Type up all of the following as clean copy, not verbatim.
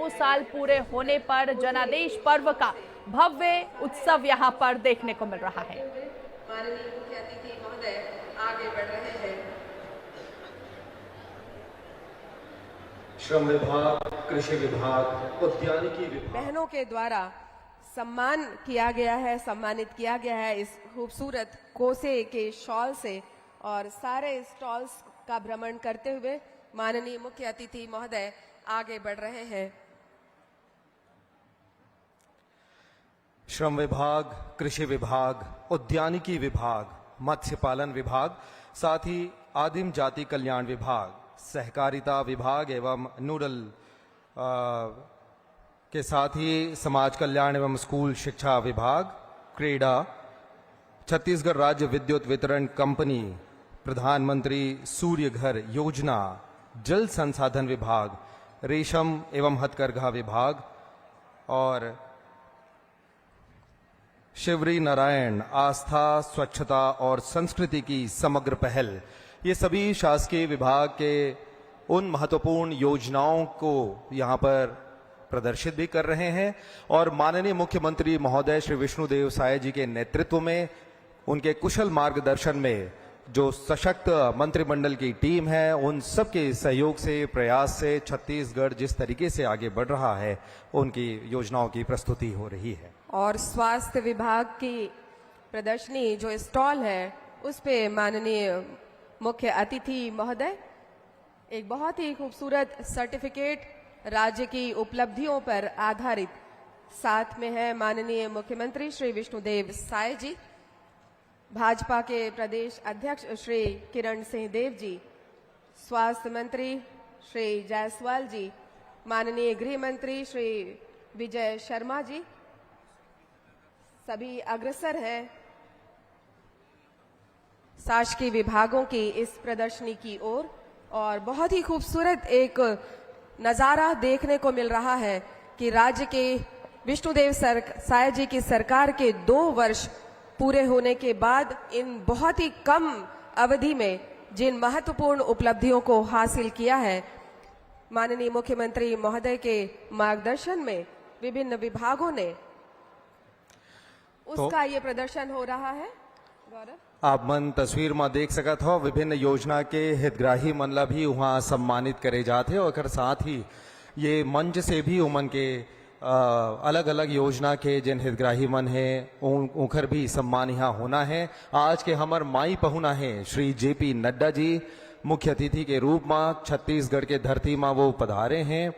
2 साल पूरे होने पर जनादेश पर्व का भव्य उत्सव यहां पर देखने को मिल रहा है। माननीय मुख्य अतिथि महोदय आगे बढ़ रहे हैं। श्रम विभाग, कृषि विभाग, उद्यानिकी विभाग बहनों के द्वारा सम्मान किया गया है, सम्मानित किया गया है इस खूबसूरत कोसे के शॉल से। और सारे स्टॉल्स का भ्रमण करते हुए माननीय मुख्य अतिथि महोदय आगे बढ़ रहे हैं। श्रम विभाग, कृषि विभाग, उद्यानिकी विभाग, मत्स्य पालन विभाग, साथ ही आदिम जाति कल्याण विभाग, सहकारिता विभाग एवं नूडल के साथ ही समाज कल्याण एवं स्कूल शिक्षा विभाग, क्रीड़ा, छत्तीसगढ़ राज्य विद्युत वितरण कंपनी, प्रधानमंत्री सूर्य घर योजना, जल संसाधन विभाग, रेशम एवं हथकरघा विभाग और शिवरी नारायण आस्था, स्वच्छता और संस्कृति की समग्र पहल, ये सभी शासकीय विभाग के उन महत्वपूर्ण योजनाओं को यहाँ पर प्रदर्शित भी कर रहे हैं। और माननीय मुख्यमंत्री महोदय श्री विष्णुदेव साय जी के नेतृत्व में, उनके कुशल मार्गदर्शन में जो सशक्त मंत्रिमंडल की टीम है, उन सबके सहयोग से, प्रयास से छत्तीसगढ़ जिस तरीके से आगे बढ़ रहा है, उनकी योजनाओं की प्रस्तुति हो रही है। और स्वास्थ्य विभाग की प्रदर्शनी जो स्टॉल है, उस पे माननीय मुख्य अतिथि महोदय एक बहुत ही खूबसूरत सर्टिफिकेट राज्य की उपलब्धियों पर आधारित, साथ में है माननीय मुख्यमंत्री श्री विष्णुदेव साय जी, भाजपा के प्रदेश अध्यक्ष श्री किरण सिंह देव जी, स्वास्थ्य मंत्री श्री जायसवाल जी, माननीय गृह मंत्री श्री विजय शर्मा जी, सभी अग्रसर हैं शासकीय विभागों की इस प्रदर्शनी की ओर। और बहुत ही खूबसूरत एक नजारा देखने को मिल रहा है कि राज्य के विष्णुदेव साय जी की सरकार के 2 वर्ष पूरे होने के बाद इन बहुत ही कम अवधि में जिन महत्वपूर्ण उपलब्धियों को हासिल किया है, माननीय मुख्यमंत्री महोदय के मार्गदर्शन में विभिन्न विभागों ने, उसका ये प्रदर्शन हो रहा है। गौरव, आप मन तस्वीर में देख सकत हो, विभिन्न योजना के हितग्राही मन ला भी वहाँ सम्मानित करे जाते और साथ ही ये मंच से भी उमन के अलग अलग योजना के जिन हितग्राही मन है उनकर भी सम्मान यहाँ होना है। आज के हमार माई पहुना है श्री JP नड्डा जी, मुख्य अतिथि के रूप में छत्तीसगढ़ के धरती में वो पधारे हैं।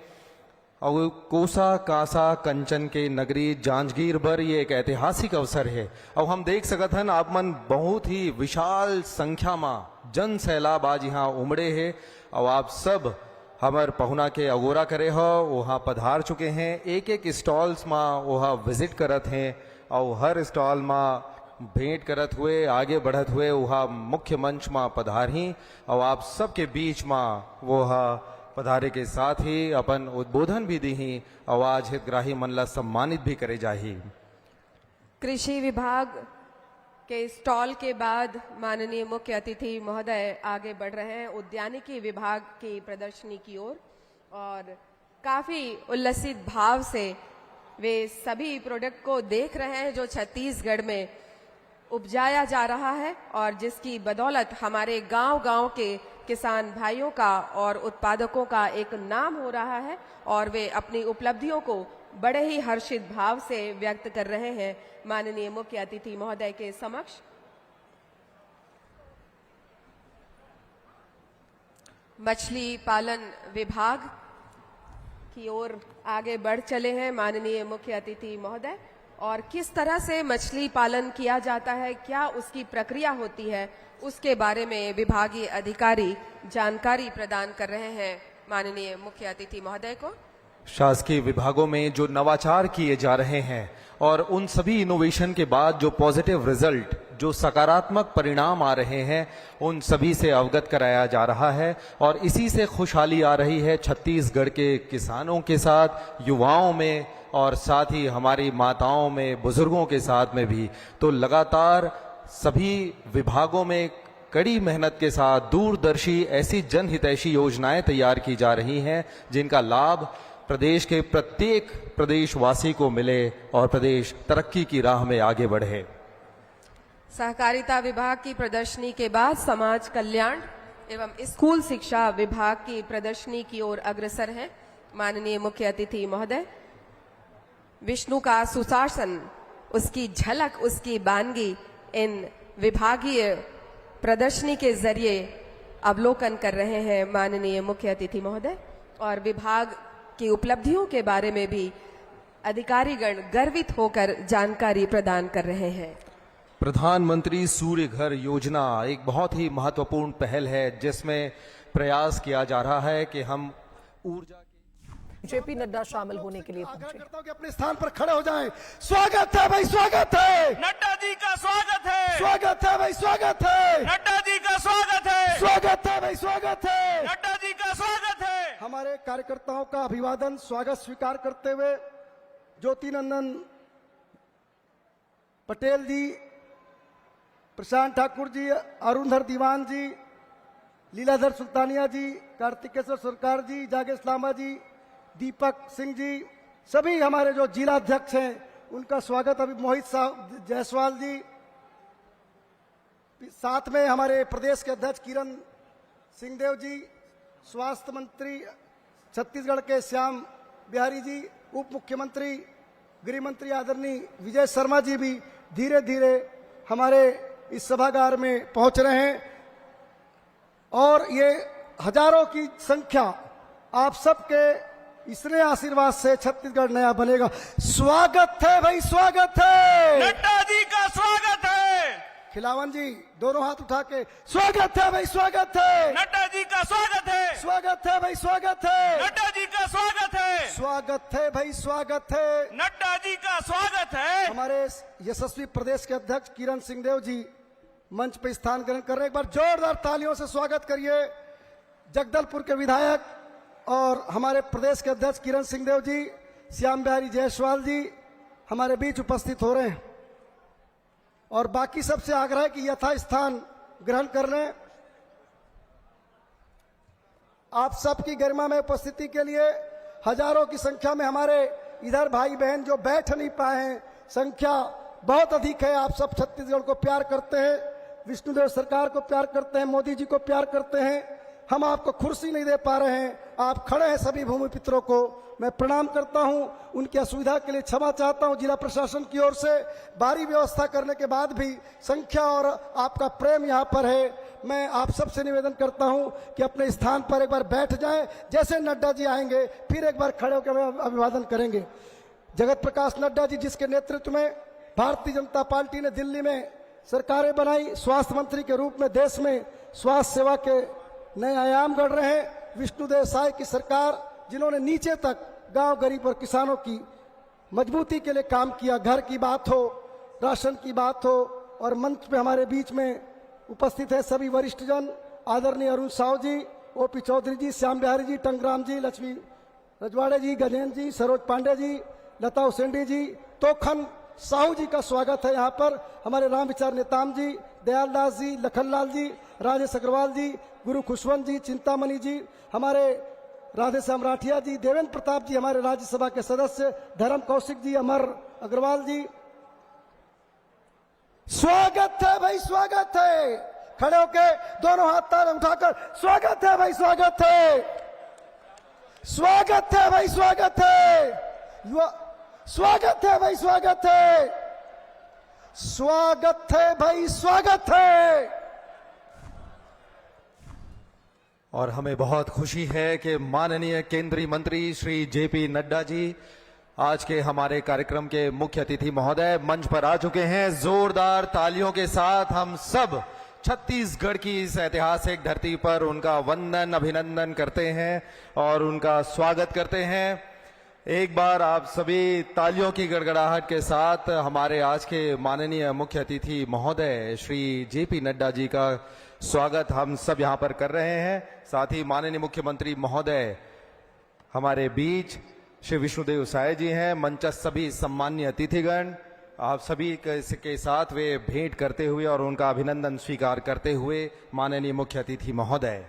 और कोसा कासा कंचन के नगरी जांजगीर भर ये एक ऐतिहासिक अवसर है। और हम देख सकत हन आप मन बहुत ही विशाल संख्या में जन सैलाब आज यहाँ उमड़े है और आप सब हमार पहुना के अगोरा करे हो, वहाँ पधार चुके हैं। एक एक स्टॉल्स में वहाँ विजिट करत हैं और हर स्टॉल में भेंट करत हुए, आगे बढ़त हुए वहाँ मुख्य मंच में पधारी और आप सबके बीच में वह पधारे के साथ ही अपन उद्बोधन भी दी और आज हितग्राही मन ला सम्मानित भी करे जाही। कृषि विभाग के स्टॉल के बाद माननीय मुख्य अतिथि महोदय आगे बढ़ रहे हैं उद्यानिकी विभाग की प्रदर्शनी की ओर। और काफी उल्लसित भाव से वे सभी प्रोडक्ट को देख रहे हैं जो छत्तीसगढ़ में उपजाया जा रहा है और जिसकी बदौलत हमारे गांव-गांव के किसान भाइयों का और उत्पादकों का एक नाम हो रहा है और वे अपनी उपलब्धियों को बड़े ही हर्षित भाव से व्यक्त कर रहे हैं माननीय मुख्य अतिथि महोदय के समक्ष। मछली पालन विभाग की ओर आगे बढ़ चले हैं माननीय मुख्य अतिथि महोदय। और किस तरह से मछली पालन किया जाता है, क्या उसकी प्रक्रिया होती है, उसके बारे में विभागीय अधिकारी जानकारी प्रदान कर रहे हैं माननीय मुख्य अतिथि महोदय को। शासकीय विभागों में जो नवाचार किए जा रहे हैं और उन सभी इनोवेशन के बाद जो पॉजिटिव रिजल्ट, जो सकारात्मक परिणाम आ रहे हैं, उन सभी से अवगत कराया जा रहा है और इसी से खुशहाली आ रही है छत्तीसगढ़ के किसानों के साथ, युवाओं में और साथ ही हमारी माताओं में, बुजुर्गों के साथ में भी। तो लगातार सभी विभागों में कड़ी मेहनत के साथ दूरदर्शी ऐसी जनहितैषी योजनाएं तैयार की जा रही हैं जिनका लाभ प्रदेश के प्रत्येक प्रदेशवासी को मिले और प्रदेश तरक्की की राह में आगे बढ़े। सहकारिता विभाग की प्रदर्शनी के बाद समाज कल्याण एवं स्कूल शिक्षा विभाग की प्रदर्शनी की ओर अग्रसर है। माननीय मुख्य अतिथि महोदय, विष्णु का सुशासन, उसकी झलक, उसकी बानगी इन विभागीय प्रदर्शनी के जरिए अवलोकन कर रहे हैं माननीय मुख्य अतिथि महोदय, और विभाग की उपलब्धियों के बारे में भी अधिकारीगण गर्वित होकर जानकारी प्रदान कर रहे हैं। प्रधानमंत्री सूर्य घर योजना एक बहुत ही महत्वपूर्ण पहल है, जिसमें प्रयास किया जा रहा है कि हम ऊर्जा जेपी नड्डा शामिल होने के लिए पहुंचे। कि अपने स्थान पर खड़े हो जाएं। स्वागत है भाई, स्वागत है नड्डा जी का, स्वागत है। स्वागत है भाई, स्वागत है नड्डा जी का, स्वागत है। स्वागत है भाई, स्वागत है नड्डा जी का, स्वागत है। हमारे कार्यकर्ताओं का अभिवादन स्वागत स्वीकार करते हुए ज्योतिनंदन पटेल जी, प्रशांत ठाकुर जी, अरुणधर दीवान जी, लीलाधर सुल्तानिया जी, कार्तिकेश्वर सरकार जी, जागेश लांबा जी, दीपक सिंह जी, सभी हमारे जो जिला अध्यक्ष हैं उनका स्वागत। अभी मोहित जायसवाल जी, साथ में हमारे प्रदेश के अध्यक्ष किरण सिंहदेव जी, स्वास्थ्य मंत्री छत्तीसगढ़ के श्याम बिहारी जी, उप मुख्यमंत्री गृह मंत्री आदरणीय विजय शर्मा जी भी धीरे धीरे हमारे इस सभागार में पहुंच रहे हैं, और ये हजारों की संख्या आप सबके इसने आशीर्वाद से छत्तीसगढ़ नया बनेगा। स्वागत है भाई, स्वागत है नड्डा जी का, स्वागत है। खिलावन जी दोनों हाथ उठा के स्वागत है भाई, स्वागत है नड्डा जी का, स्वागत है। स्वागत है भाई, स्वागत है नड्डा जी का, स्वागत है। स्वागत है भाई, स्वागत है नड्डा जी का, स्वागत है। हमारे यशस्वी प्रदेश के अध्यक्ष किरण सिंहदेव जी मंच पर स्थान ग्रहण कर रहे हैं। एक बार जोरदार तालियों से स्वागत करिए। जगदलपुर के विधायक और हमारे प्रदेश के अध्यक्ष किरण सिंहदेव जी, श्याम बिहारी जायसवाल जी हमारे बीच उपस्थित हो रहे हैं, और बाकी सबसे आग्रह है कि यथा स्थान ग्रहण कर लें। आप सबकी गरिमा में उपस्थिति के लिए हजारों की संख्या में हमारे इधर भाई बहन जो बैठ नहीं पाए हैं, संख्या बहुत अधिक है। आप सब छत्तीसगढ़ को प्यार करते हैं, विष्णुदेव सरकार को प्यार करते हैं, मोदी जी को प्यार करते हैं। हम आपको कुर्सी नहीं दे पा रहे हैं, आप खड़े हैं। सभी भूमि पितरों को मैं प्रणाम करता हूं, उनकी असुविधा के लिए क्षमा चाहता हूं। जिला प्रशासन की ओर से भारी व्यवस्था करने के बाद भी संख्या और आपका प्रेम यहां पर है। मैं आप सबसे निवेदन करता हूं कि अपने स्थान पर एक बार बैठ जाएं। जैसे नड्डा जी आएंगे फिर एक बार खड़े होकर अभिवादन करेंगे। जगत प्रकाश नड्डा जी, जिसके नेतृत्व में भारतीय जनता पार्टी ने दिल्ली में सरकारें बनाई, स्वास्थ्य मंत्री के रूप में देश में स्वास्थ्य सेवा के नए आयाम गढ़ रहे हैं। विष्णुदेव साय की सरकार, जिन्होंने नीचे तक गांव गरीब और किसानों की मजबूती के लिए काम किया। घर की बात हो, राशन की बात हो, और मंच पे हमारे बीच में उपस्थित है सभी वरिष्ठ जन, आदरणीय अरुण साव जी, ओपी चौधरी जी, श्याम बिहारी जी, टंगराम जी, लक्ष्मी रजवाड़े जी, गजेंद्र जी, सरोज पांडे जी, लता उसेंडी जी, तोखन साहू जी का स्वागत है यहाँ पर। हमारे राम विचार नेताम जी, दयालदास जी, लखनलाल जी, राजेश अग्रवाल जी, गुरु खुशवंत जी, चिंतामणि जी, हमारे राधे श्याम राठिया जी, देवेंद्र प्रताप जी, हमारे राज्यसभा के सदस्य, धर्म कौशिक जी, अमर अग्रवाल जी। स्वागत है भाई, स्वागत है। खड़े होके दोनों हाथ ताल उठाकर स्वागत है भाई, स्वागत है। स्वागत है भाई, स्वागत है। स्वागत है भाई, स्वागत है। स्वागत है भाई, स्वागत है। और हमें बहुत खुशी है कि माननीय केंद्रीय मंत्री श्री जेपी नड्डा जी आज के हमारे कार्यक्रम के मुख्य अतिथि महोदय मंच पर आ चुके हैं। जोरदार तालियों के साथ हम सब छत्तीसगढ़ की इस ऐतिहासिक धरती पर उनका वंदन अभिनंदन करते हैं और उनका स्वागत करते हैं। एक बार आप सभी तालियों की गड़गड़ाहट के साथ हमारे आज के माननीय मुख्य अतिथि महोदय श्री जेपी नड्डा जी का स्वागत हम सब यहाँ पर कर रहे हैं। साथ ही माननीय मुख्यमंत्री महोदय हमारे बीच श्री विष्णुदेव साय जी हैं। मंचस्थ सभी सम्मान्य अतिथिगण आप सभी के साथ वे भेंट करते हुए और उनका अभिनंदन स्वीकार करते हुए माननीय मुख्य अतिथि महोदय।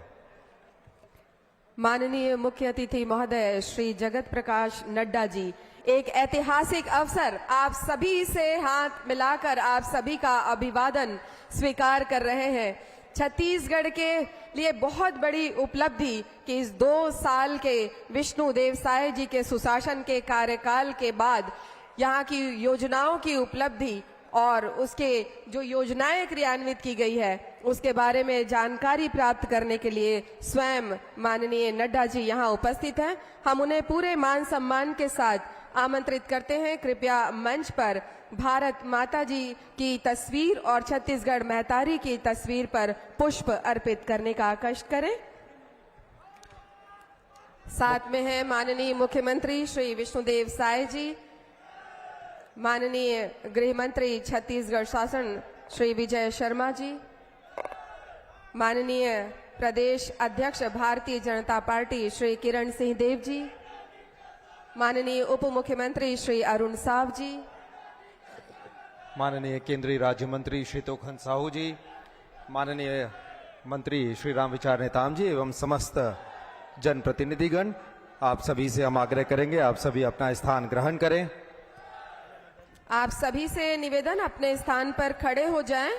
माननीय मुख्य अतिथि महोदय श्री जगत प्रकाश नड्डा जी, एक ऐतिहासिक अवसर, आप सभी से हाथ मिलाकर आप सभी का अभिवादन स्वीकार कर रहे हैं। छत्तीसगढ़ के लिए बहुत बड़ी उपलब्धि कि इस 2 साल के विष्णुदेव साय जी के सुशासन के कार्यकाल के बाद यहाँ की योजनाओं की उपलब्धि और उसके जो योजनाएं क्रियान्वित की गई है उसके बारे में जानकारी प्राप्त करने के लिए स्वयं माननीय नड्डा जी यहाँ उपस्थित हैं। हम उन्हें पूरे मान सम्मान के साथ आमंत्रित करते हैं। कृपया मंच पर भारत माता जी की तस्वीर और छत्तीसगढ़ महतारी की तस्वीर पर पुष्प अर्पित करने का कष्ट करें। साथ में हैं माननीय मुख्यमंत्री श्री विष्णुदेव साय जी, माननीय गृह मंत्री छत्तीसगढ़ शासन श्री विजय शर्मा जी, माननीय प्रदेश अध्यक्ष भारतीय जनता पार्टी श्री किरण सिंह देव जी, माननीय उप मुख्यमंत्री श्री अरुण साव जी, माननीय केंद्रीय राज्य मंत्री श्री तोखन साहू जी, माननीय मंत्री श्री रामविचार नेताम जी एवं समस्त जनप्रतिनिधिगण, आप सभी से हम आग्रह करेंगे आप सभी अपना स्थान ग्रहण करें। आप सभी से निवेदन अपने स्थान पर खड़े हो जाएं।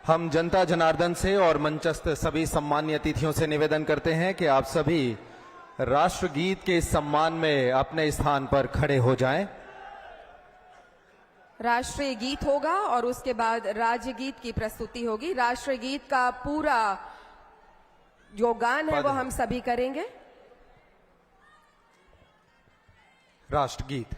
हम जनता जनार्दन से और मंचस्थ सभी सम्मानीय अतिथियों से निवेदन करते हैं कि आप सभी राष्ट्रगीत के सम्मान में अपने स्थान पर खड़े हो जाएं। राष्ट्रीय गीत होगा और उसके बाद राज्य गीत की प्रस्तुति होगी। राष्ट्रीय गीत का पूरा जो गान है वो हम सभी करेंगे। राष्ट्रगीत।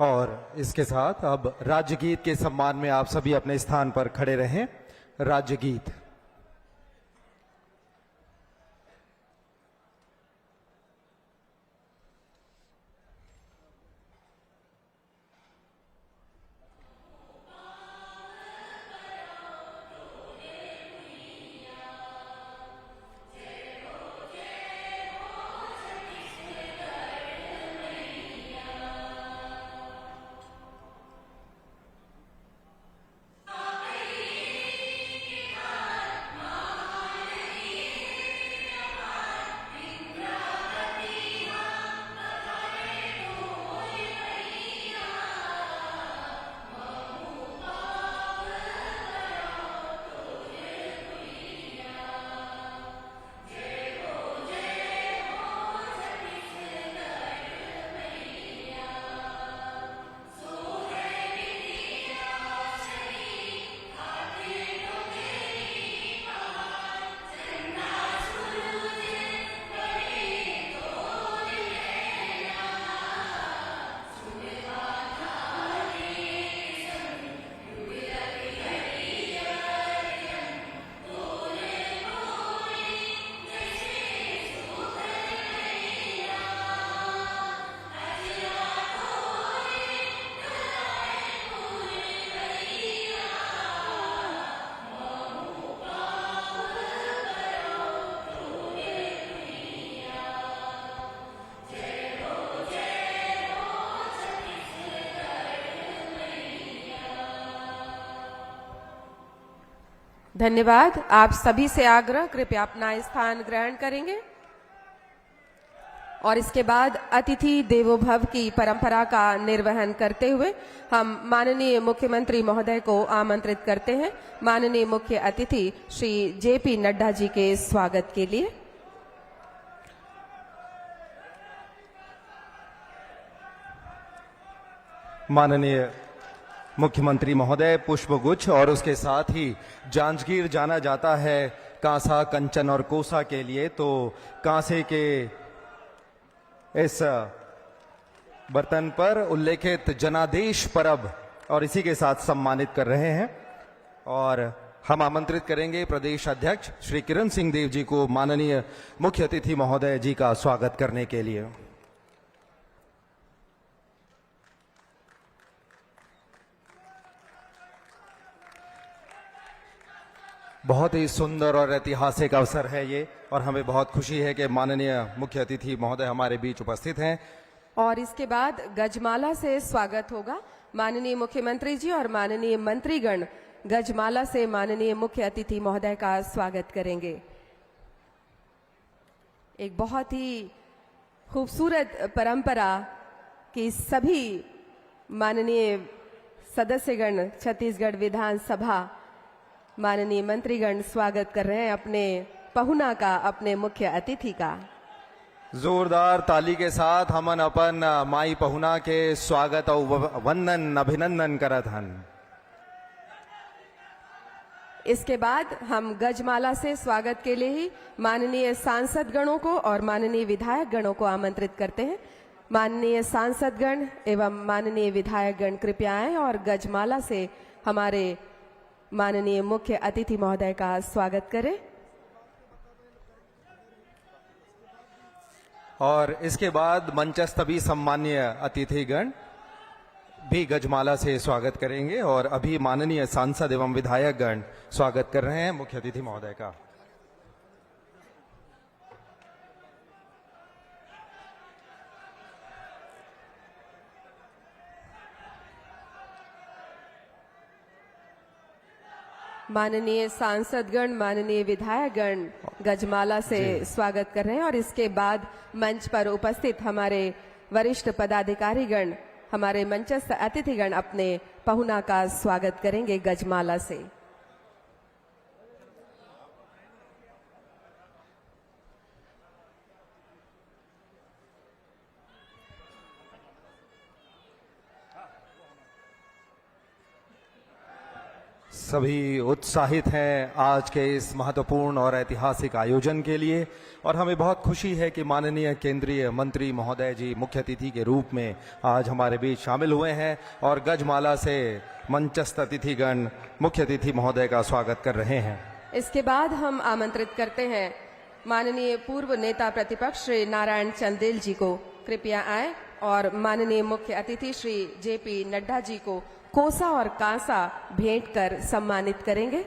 और इसके साथ अब राज्य गीत के सम्मान में आप सभी अपने स्थान पर खड़े रहें। राज्य गीत। धन्यवाद। आप सभी से आग्रह, कृपया अपना स्थान ग्रहण करेंगे और इसके बाद अतिथि देवो भव की परंपरा का निर्वहन करते हुए हम माननीय मुख्यमंत्री महोदय को आमंत्रित करते हैं माननीय मुख्य अतिथि श्री जेपी नड्डा जी के स्वागत के लिए। माननीय मुख्यमंत्री महोदय पुष्पगुच्छ और उसके साथ ही जांजगीर जाना जाता है कांसा, कंचन और कोसा के लिए, तो कांसे के इस बर्तन पर उल्लेखित जनादेश परब और इसी के साथ सम्मानित कर रहे हैं। और हम आमंत्रित करेंगे प्रदेश अध्यक्ष श्री किरण सिंह देव जी को माननीय मुख्य अतिथि महोदय जी का स्वागत करने के लिए। बहुत ही सुंदर और ऐतिहासिक अवसर है ये और हमें बहुत खुशी है कि माननीय मुख्य अतिथि महोदय हमारे बीच उपस्थित हैं। और इसके बाद गजमाला से स्वागत होगा। माननीय मुख्यमंत्री जी और माननीय मंत्रीगण गजमाला से माननीय मुख्य अतिथि महोदय का स्वागत करेंगे। एक बहुत ही खूबसूरत परंपरा कि सभी माननीय सदस्यगण छत्तीसगढ़ विधानसभा माननीय मंत्रीगण स्वागत कर रहे हैं अपने पहुना का, अपने मुख्य अतिथि का। जोरदार ताली के साथ हमन अपन माई पहुना के स्वागत और वंदन अभिनंदन करत हन। इसके बाद हम गजमाला से स्वागत के लिए ही माननीय सांसद गणों को और माननीय विधायक गणों को आमंत्रित करते हैं। माननीय सांसद गण एवं माननीय विधायक गण कृपया आएं और गजमाला से हमारे माननीय मुख्य अतिथि महोदय का स्वागत करें। और इसके बाद मंचस्थ भी सम्मान्य अतिथिगण भी गजमाला से स्वागत करेंगे और अभी माननीय सांसद एवं विधायक गण स्वागत कर रहे हैं मुख्य अतिथि महोदय का। माननीय सांसदगण, माननीय विधायकगण गजमाला से स्वागत कर रहे हैं और इसके बाद मंच पर उपस्थित हमारे वरिष्ठ पदाधिकारीगण, हमारे मंचस्थ अतिथिगण अपने पहुना का स्वागत करेंगे गजमाला से। सभी उत्साहित हैं आज के इस महत्वपूर्ण और ऐतिहासिक आयोजन के लिए और हमें बहुत खुशी है कि माननीय केंद्रीय मंत्री महोदय जी मुख्य अतिथि के रूप में आज हमारे बीच शामिल हुए हैं और गजमाला से मंचस्थ अतिथिगण मुख्य अतिथि महोदय का स्वागत कर रहे हैं। इसके बाद हम आमंत्रित करते हैं माननीय पूर्व नेता प्रतिपक्ष श्री नारायण चंदेल जी को कृपया आए और माननीय मुख्य अतिथि श्री जेपी नड्डा जी को कोसा और कांसा भेंट कर सम्मानित करेंगे।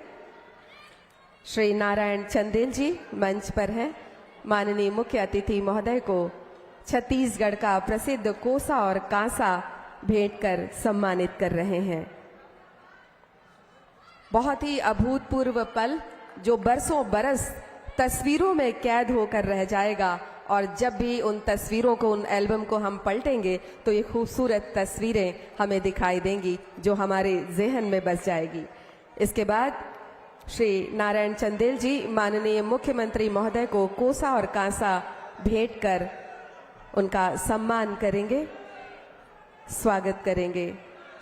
श्री नारायण चंदेल जी मंच पर हैं। माननीय मुख्य अतिथि महोदय को छत्तीसगढ़ का प्रसिद्ध कोसा और कांसा भेंट कर सम्मानित कर रहे हैं। बहुत ही अभूतपूर्व पल जो बरसों बरस तस्वीरों में कैद होकर रह जाएगा और जब भी उन तस्वीरों को, उन एल्बम को हम पलटेंगे तो ये खूबसूरत तस्वीरें हमें दिखाई देंगी जो हमारे जेहन में बस जाएगी। इसके बाद श्री नारायण चंदेल जी माननीय मुख्यमंत्री महोदय को कोसा और कांसा भेंट कर उनका सम्मान करेंगे, स्वागत करेंगे।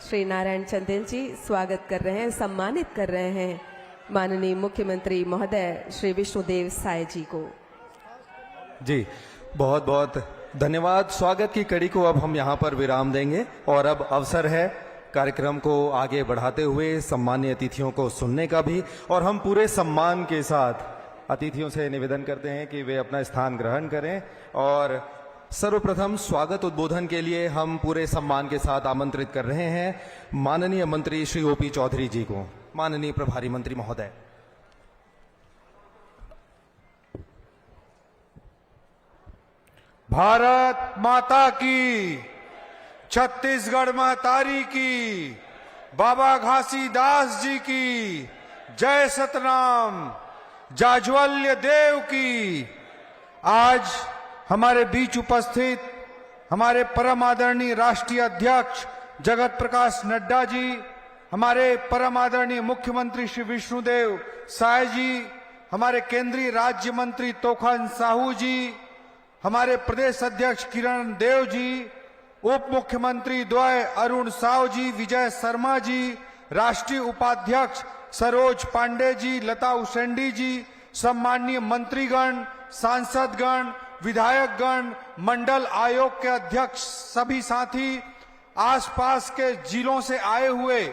श्री नारायण चंदेल जी स्वागत कर रहे हैं, सम्मानित कर रहे हैं माननीय मुख्यमंत्री महोदय श्री विष्णुदेव साय जी को। जी बहुत बहुत धन्यवाद। स्वागत की कड़ी को अब हम यहाँ पर विराम देंगे और अब अवसर है कार्यक्रम को आगे बढ़ाते हुए सम्मानीय अतिथियों को सुनने का भी, और हम पूरे सम्मान के साथ अतिथियों से निवेदन करते हैं कि वे अपना स्थान ग्रहण करें। और सर्वप्रथम स्वागत उद्बोधन के लिए हम पूरे सम्मान के साथ आमंत्रित कर रहे हैं माननीय मंत्री श्री ओपी चौधरी जी को। माननीय प्रभारी मंत्री महोदय। भारत माता की, छत्तीसगढ़ महतारी की, बाबा घासीदास जी की, जय सतनाम, जाज्वल्य देव की। आज हमारे बीच उपस्थित हमारे परम आदरणीय राष्ट्रीय अध्यक्ष जगत प्रकाश नड्डा जी, हमारे परम आदरणीय मुख्यमंत्री श्री विष्णुदेव साय जी, हमारे केंद्रीय राज्य मंत्री तोखन साहू जी, हमारे प्रदेश अध्यक्ष किरण देव जी, उप मुख्यमंत्री द्वय अरुण साव जी, विजय शर्मा जी, राष्ट्रीय उपाध्यक्ष सरोज पांडे जी, लता उसेंडी जी, सम्मानीय मंत्रीगण, सांसदगण, विधायकगण, मंडल आयोग के अध्यक्ष, सभी साथी, आसपास के जिलों से आए हुए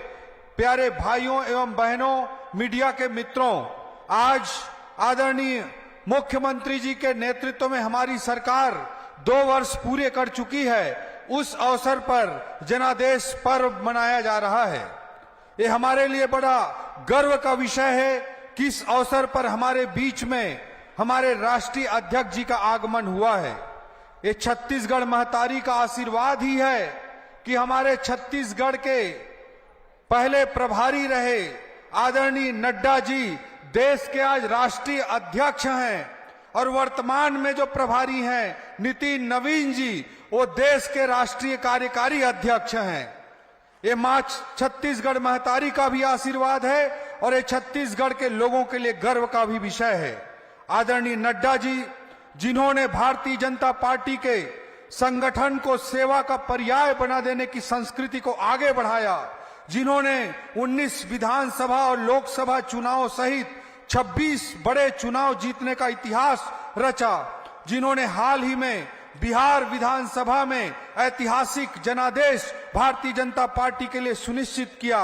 प्यारे भाइयों एवं बहनों, मीडिया के मित्रों, आज आदरणीय मुख्यमंत्री जी के नेतृत्व में हमारी सरकार 2 वर्ष पूरे कर चुकी है। उस अवसर पर जनादेश पर्व मनाया जा रहा है। ये हमारे लिए बड़ा गर्व का विषय है कि इस अवसर पर हमारे बीच में हमारे राष्ट्रीय अध्यक्ष जी का आगमन हुआ है। ये छत्तीसगढ़ महतारी का आशीर्वाद ही है कि हमारे छत्तीसगढ़ के पहले प्रभारी रहे आदरणीय नड्डा जी देश के आज राष्ट्रीय अध्यक्ष हैं और वर्तमान में जो प्रभारी हैं नितिन नवीन जी, वो देश के राष्ट्रीय कार्यकारी अध्यक्ष हैं। ये मां छत्तीसगढ़ महतारी का भी आशीर्वाद है और ये छत्तीसगढ़ के लोगों के लिए गर्व का भी विषय है। आदरणीय नड्डा जी, जिन्होंने भारतीय जनता पार्टी के संगठन को सेवा का पर्याय बना देने की संस्कृति को आगे बढ़ाया, जिन्होंने 19 विधानसभा और लोकसभा चुनाव सहित 26 बड़े चुनाव जीतने का इतिहास रचा, जिन्होंने हाल ही में बिहार विधानसभा में ऐतिहासिक जनादेश भारतीय जनता पार्टी के लिए सुनिश्चित किया,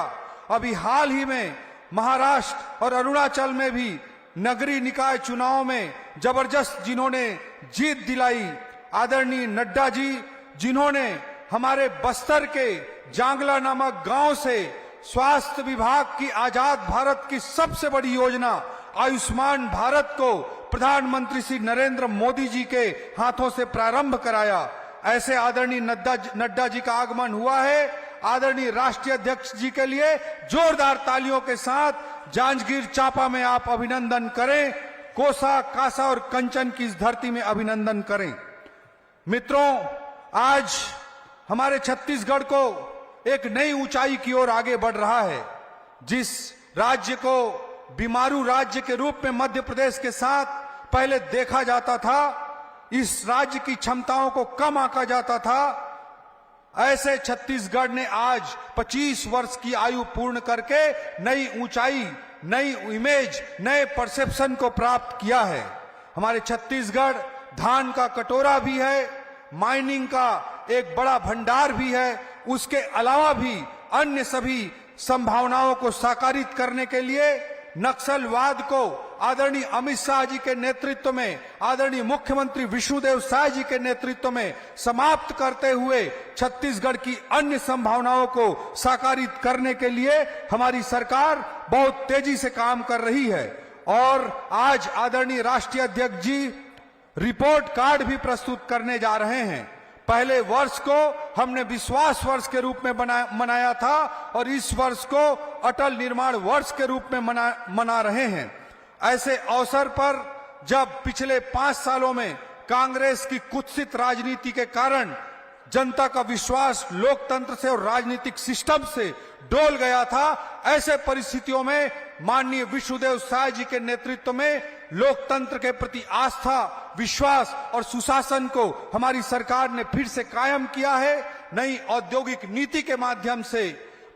अभी हाल ही में महाराष्ट्र और अरुणाचल में भी नगरीय निकाय चुनाव में जबरदस्त जिन्होंने जीत दिलाई, आदरणीय नड्डा जी, जिन्होंने हमारे बस्तर के जांगला नामक गांव से स्वास्थ्य विभाग की आजाद भारत की सबसे बड़ी योजना आयुष्मान भारत को प्रधानमंत्री श्री नरेंद्र मोदी जी के हाथों से प्रारंभ कराया। ऐसे आदरणीय नड्डा जी का आगमन हुआ है। आदरणीय राष्ट्रीय अध्यक्ष जी के लिए जोरदार तालियों के साथ जांजगीर चांपा में आप अभिनंदन करें, कोसा, कासा और कंचन की इस धरती में अभिनंदन करें। मित्रों, आज हमारे छत्तीसगढ़ को एक नई ऊंचाई की ओर आगे बढ़ रहा है। जिस राज्य को बीमारू राज्य के रूप में मध्य प्रदेश के साथ पहले देखा जाता था, इस राज्य की क्षमताओं को कम आंका जाता था, ऐसे छत्तीसगढ़ ने आज 25 वर्ष की आयु पूर्ण करके नई ऊंचाई, नई इमेज, नए परसेप्शन को प्राप्त किया है। हमारे छत्तीसगढ़ धान का कटोरा भी है, माइनिंग का एक बड़ा भंडार भी है, उसके अलावा भी अन्य सभी संभावनाओं को साकारित करने के लिए नक्सलवाद को आदरणीय अमित शाह जी के नेतृत्व में, आदरणीय मुख्यमंत्री विष्णुदेव साय जी के नेतृत्व में समाप्त करते हुए छत्तीसगढ़ की अन्य संभावनाओं को साकारित करने के लिए हमारी सरकार बहुत तेजी से काम कर रही है। और आज आदरणीय राष्ट्रीय अध्यक्ष जी रिपोर्ट कार्ड भी प्रस्तुत करने जा रहे हैं। पहले वर्ष को हमने विश्वास वर्ष के रूप में मनाया था और इस वर्ष को अटल निर्माण वर्ष के रूप में मना रहे हैं। ऐसे अवसर पर जब पिछले 5 सालों में कांग्रेस की कुत्सित राजनीति के कारण जनता का विश्वास लोकतंत्र से और राजनीतिक सिस्टम से डोल गया था, ऐसे परिस्थितियों में माननीय विष्णुदेव साय जी के नेतृत्व में लोकतंत्र के प्रति आस्था, विश्वास और सुशासन को हमारी सरकार ने फिर से कायम किया है। नई औद्योगिक नीति के माध्यम से,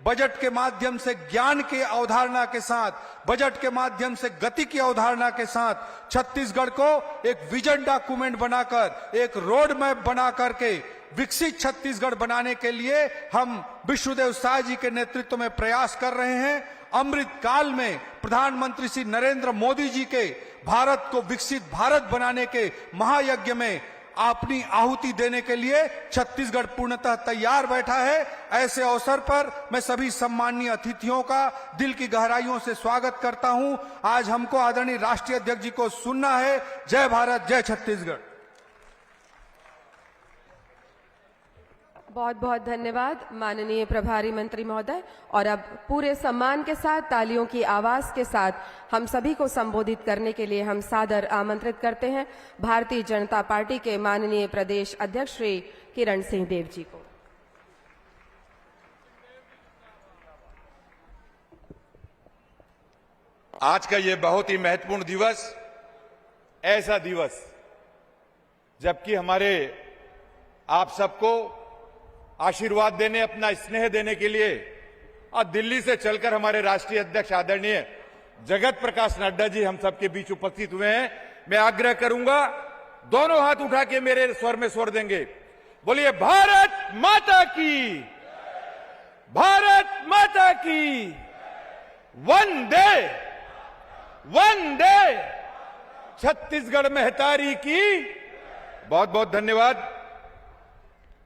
बजट के माध्यम से, ज्ञान के अवधारणा के साथ, बजट के माध्यम से गति की अवधारणा के साथ छत्तीसगढ़ को एक विजन डॉक्यूमेंट बनाकर, एक रोड मैप बना करके विकसित छत्तीसगढ़ बनाने के लिए हम विष्णुदेव साय जी के नेतृत्व में प्रयास कर रहे हैं। अमृत काल में प्रधानमंत्री श्री नरेंद्र मोदी जी के भारत को विकसित भारत बनाने के महायज्ञ में अपनी आहुति देने के लिए छत्तीसगढ़ पूर्णतः तैयार बैठा है। ऐसे अवसर पर मैं सभी सम्माननीय अतिथियों का दिल की गहराइयों से स्वागत करता हूं। आज हमको आदरणीय राष्ट्रीय अध्यक्ष जी को सुनना है। जय भारत, जय छत्तीसगढ़। बहुत बहुत धन्यवाद माननीय प्रभारी मंत्री महोदय। और अब पूरे सम्मान के साथ, तालियों की आवाज के साथ हम सभी को संबोधित करने के लिए हम सादर आमंत्रित करते हैं भारतीय जनता पार्टी के माननीय प्रदेश अध्यक्ष श्री किरण सिंह देव जी को। आज का ये बहुत ही महत्वपूर्ण दिवस, ऐसा दिवस जबकि हमारे आप सबको आशीर्वाद देने, अपना स्नेह देने के लिए और दिल्ली से चलकर हमारे राष्ट्रीय अध्यक्ष आदरणीय जगत प्रकाश नड्डा जी हम सबके बीच उपस्थित हुए हैं। मैं आग्रह करूंगा, दोनों हाथ उठा के मेरे स्वर में स्वर देंगे। बोलिए भारत माता की, भारत माता की, वंदे वंदे छत्तीसगढ़ महतारी की। बहुत बहुत धन्यवाद।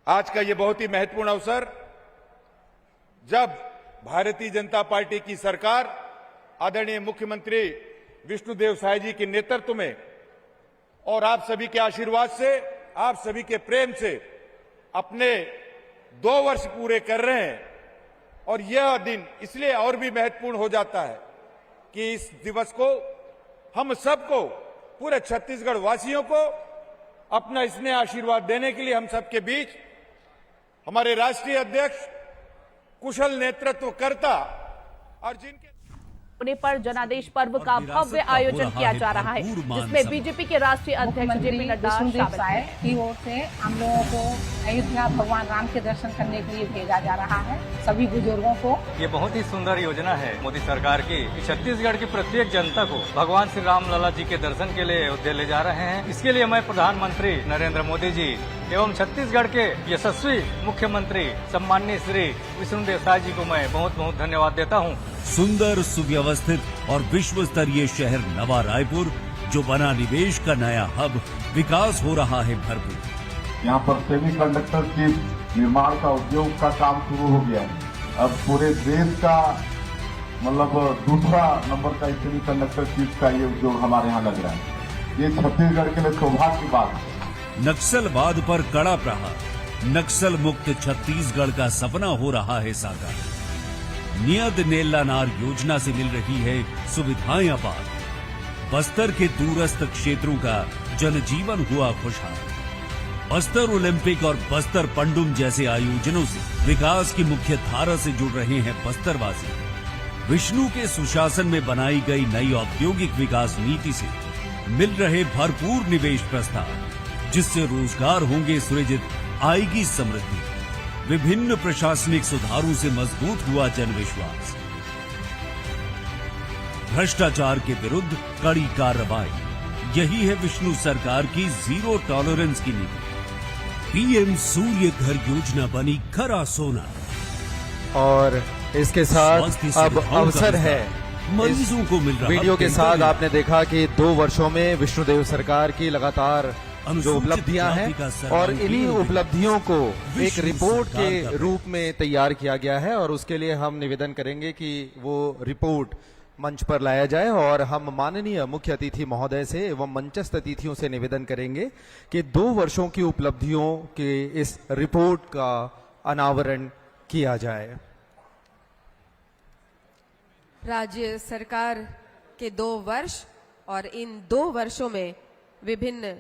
आज का ये बहुत ही महत्वपूर्ण अवसर, जब भारतीय जनता पार्टी की सरकार आदरणीय मुख्यमंत्री विष्णुदेव साय जी के नेतृत्व में और आप सभी के आशीर्वाद से, आप सभी के प्रेम से अपने 2 वर्ष पूरे कर रहे हैं। और यह दिन इसलिए और भी महत्वपूर्ण हो जाता है कि इस दिवस को हम सबको, पूरे छत्तीसगढ़ वासियों को अपना स्नेह आशीर्वाद देने के लिए हम सबके बीच हमारे राष्ट्रीय अध्यक्ष, कुशल नेतृत्वकर्ता और जिनके होने पर जनादेश पर्व का भव्य आयोजन किया जा रहा है, जिसमें बीजेपी के राष्ट्रीय अध्यक्ष जेपी नड्डा शामिल हैं। की ओर से हम लोगों को अयोध्या भगवान राम के दर्शन करने के लिए भेजा जा रहा है। सभी बुजुर्गों को ये बहुत ही सुंदर योजना है मोदी सरकार की। छत्तीसगढ़ की प्रत्येक जनता को भगवान श्री राम लला जी के दर्शन के लिए अयोध्या ले जा रहे हैं। इसके लिए मैं प्रधानमंत्री नरेंद्र मोदी जी एवं छत्तीसगढ़ के यशस्वी मुख्यमंत्री सम्माननीय श्री विष्णुदेव साय जी को मैं बहुत बहुत धन्यवाद देता हूँ। सुंदर, सुव्यवस्थित और विश्व स्तरीय शहर नवा रायपुर, जो बना निवेश का नया हब, विकास हो रहा है भरपूर। यहाँ पर सेमीकंडक्टर चिप निर्माण का उद्योग का काम शुरू हो गया है। अब पूरे देश का मतलब दूसरा नंबर का सेमीकंडक्टर चिप का ये उद्योग हमारे यहाँ लग रहा है। ये छत्तीसगढ़ के लिए सौभाग्य की बात है। नक्सलवाद पर कड़ा प्रहार, नक्सल मुक्त छत्तीसगढ़ का सपना हो रहा है साकार। नियत नेल्ला नार योजना से मिल रही है सुविधाएं अपार। बस्तर के दूरस्थ क्षेत्रों का जनजीवन हुआ खुशहाल। बस्तर ओलंपिक और बस्तर पंडुम जैसे आयोजनों से विकास की मुख्य धारा से जुड़ रहे हैं बस्तरवासी। विष्णु के सुशासन में बनाई गई नई औद्योगिक विकास नीति से मिल रहे भरपूर निवेश प्रस्ताव, जिससे रोजगार होंगे सृजित, आएगी समृद्धि। विभिन्न प्रशासनिक सुधारों से मजबूत हुआ जनविश्वास। भ्रष्टाचार के विरुद्ध कड़ी कार्रवाई, यही है विष्णु सरकार की जीरो टॉलरेंस की नीति। पीएम सूर्य घर योजना बनी खरा सोना। और इसके साथ अब अवसर है मरीजों को मिल रहा वीडियो के साथ आपने देखा कि 2 वर्षों में विष्णुदेव सरकार की लगातार जो उपलब्धियां हैं और इन्हीं उपलब्धियों को एक रिपोर्ट के रूप में तैयार किया गया है और उसके लिए हम निवेदन करेंगे कि वो रिपोर्ट मंच पर लाया जाए और हम माननीय मुख्य अतिथि महोदय से एवं मंचस्थ अतिथियों से निवेदन करेंगे कि 2 वर्षों की उपलब्धियों के इस रिपोर्ट का अनावरण किया जाए। राज्य सरकार के 2 वर्ष और इन 2 वर्षों में विभिन्न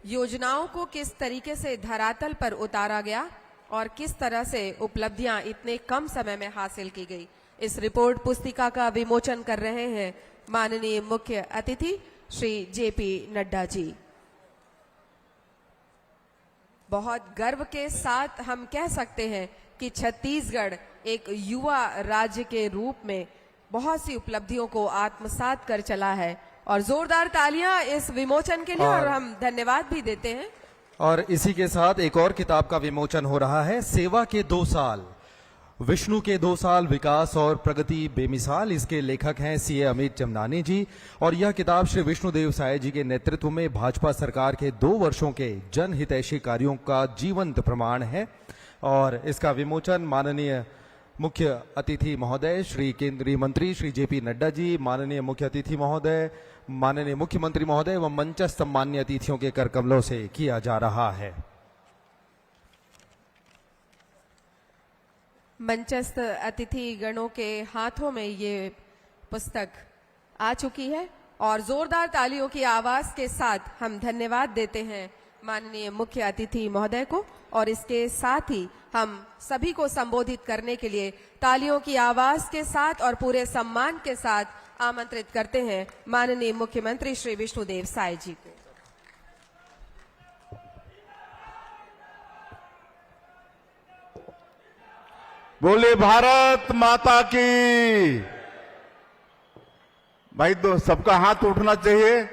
योजनाओं को किस तरीके से धरातल पर उतारा गया और किस तरह से उपलब्धियां इतने कम समय में हासिल की गई, इस रिपोर्ट पुस्तिका का विमोचन कर रहे हैं माननीय मुख्य अतिथि श्री जेपी नड्डा जी। बहुत गर्व के साथ हम कह सकते हैं कि छत्तीसगढ़ एक युवा राज्य के रूप में बहुत सी उपलब्धियों को आत्मसात कर चला है और जोरदार तालियां इस विमोचन के लिए और हम धन्यवाद भी देते हैं। और इसी के साथ एक और किताब का विमोचन हो रहा है, सेवा के 2 साल, विष्णु के 2 साल विकास और प्रगति बेमिसाल। इसके लेखक हैं सीए अमित चमनानी जी और यह किताब श्री विष्णुदेव साय जी के नेतृत्व में भाजपा सरकार के 2 वर्षों के जनहितैषी कार्यों का जीवंत प्रमाण है और इसका विमोचन माननीय मुख्य अतिथि महोदय श्री केंद्रीय मंत्री श्री जेपी नड्डा जी, माननीय मुख्य अतिथि महोदय, माननीय मुख्यमंत्री महोदय एवं मंचस्थ सम्मान्य अतिथियों के करकमलों से किया जा रहा है। मंचस्थ अतिथि गणों के हाथों में ये पुस्तक आ चुकी है और जोरदार तालियों की आवाज के साथ हम धन्यवाद देते हैं माननीय मुख्य अतिथि महोदय को और इसके साथ ही हम सभी को संबोधित करने के लिए तालियों की आवाज के साथ और पूरे सम्मान के साथ आमंत्रित करते हैं माननीय मुख्यमंत्री श्री विष्णुदेव साय जी को। बोले भारत माता की। भाई तो सबका हाथ उठना चाहिए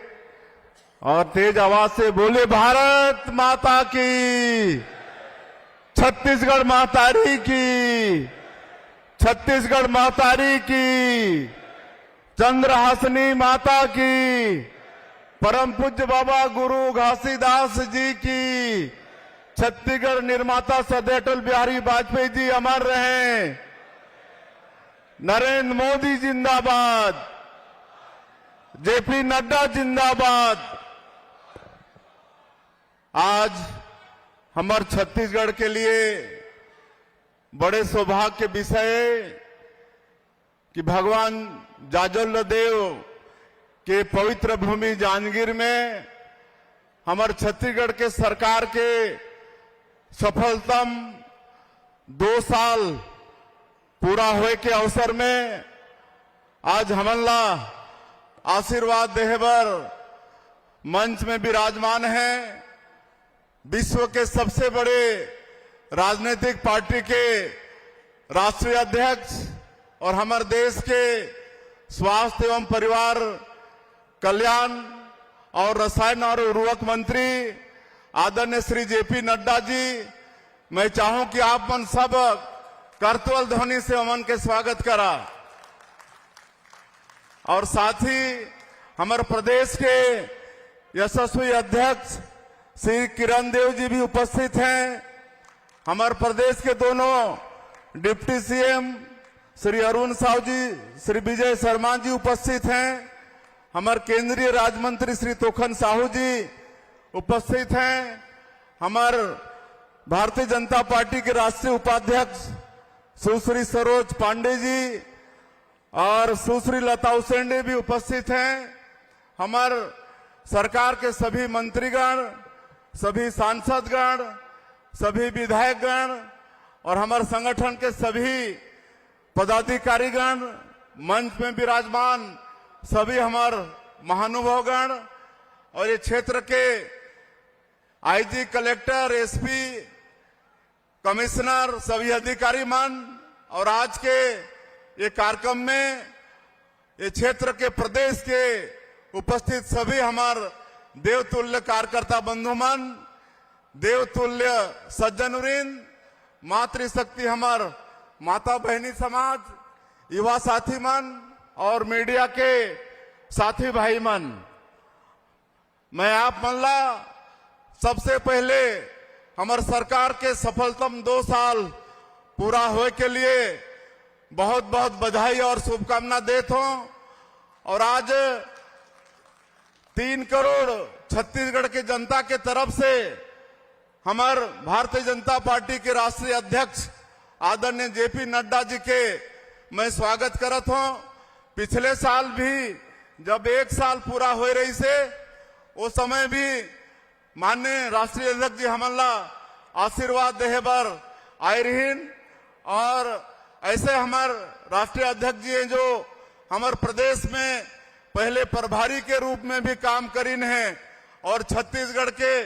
और तेज आवाज से बोले भारत माता की, छत्तीसगढ़ महतारी की, छत्तीसगढ़ महतारी की, चंद्रहासिनी माता की, परम पूज्य बाबा गुरु घासीदास जी की, छत्तीसगढ़ निर्माता सरदार अटल बिहारी वाजपेयी जी अमर रहें, नरेंद्र मोदी जिंदाबाद, जेपी नड्डा जिंदाबाद। आज हमारे छत्तीसगढ़ के लिए बड़े सौभाग्य के विषय है कि भगवान जाजल देव के पवित्र भूमि जांजगीर में हमारे छत्तीसगढ़ के सरकार के सफलतम 2 साल पूरा होए के अवसर में आज हमला आशीर्वाद देहबर मंच में विराजमान है। विश्व के सबसे बड़े राजनीतिक पार्टी के राष्ट्रीय अध्यक्ष और हमारे देश के स्वास्थ्य एवं परिवार कल्याण और रसायन और उर्वरक मंत्री आदरणीय श्री जेपी नड्डा जी, मैं चाहूं कि आप मन सब करतल ध्वनि से अमन के स्वागत करा और साथ ही हमारे प्रदेश के यशस्वी अध्यक्ष श्री किरण देव जी भी उपस्थित हैं। हमारे प्रदेश के दोनों डिप्टी सीएम श्री अरुण साहू जी, श्री विजय शर्मा जी उपस्थित हैं। हमारे केंद्रीय राज्य मंत्री श्री तोखन साहू जी उपस्थित हैं। हमारे भारतीय जनता पार्टी के राष्ट्रीय उपाध्यक्ष सुश्री सरोज पांडे जी और सुश्री लता उसेंडे भी उपस्थित हैं। हमारे सरकार के सभी मंत्रीगण, सभी सांसदगण, सभी विधायकगण और हमारे संगठन के सभी पदाधिकारीगण, मंच में विराजमान सभी हमारे महानुभावगण और ये क्षेत्र के आईजी, कलेक्टर, एसपी, कमिश्नर, सभी अधिकारी मान और आज के ये कार्यक्रम में ये क्षेत्र के प्रदेश के उपस्थित सभी हमार देवतुल्य कार्यकर्ता बंधुमान, देवतुल्य सज्जनवृंद, मातृशक्ति हमार माता बहनी समाज, युवा साथी मन और मीडिया के साथी भाई मन, मैं आप मनला सबसे पहले हमार सरकार के सफलतम 2 साल पूरा होए के लिए बहुत बहुत बधाई और शुभकामना देता हूं। और आज 3 करोड़ छत्तीसगढ़ के जनता के तरफ से हमार भारतीय जनता पार्टी के राष्ट्रीय अध्यक्ष आदरणीय जेपी नड्डा जी के मैं स्वागत करत हूं। पिछले साल भी जब 1 साल पूरा हो रही से उस समय भी माननीय राष्ट्रीय अध्यक्ष जी हमला आशीर्वाद देहे बर आए रहीन और ऐसे हमार राष्ट्रीय अध्यक्ष जी हैं जो हमारे प्रदेश में पहले प्रभारी के रूप में भी काम करीन हैं और छत्तीसगढ़ के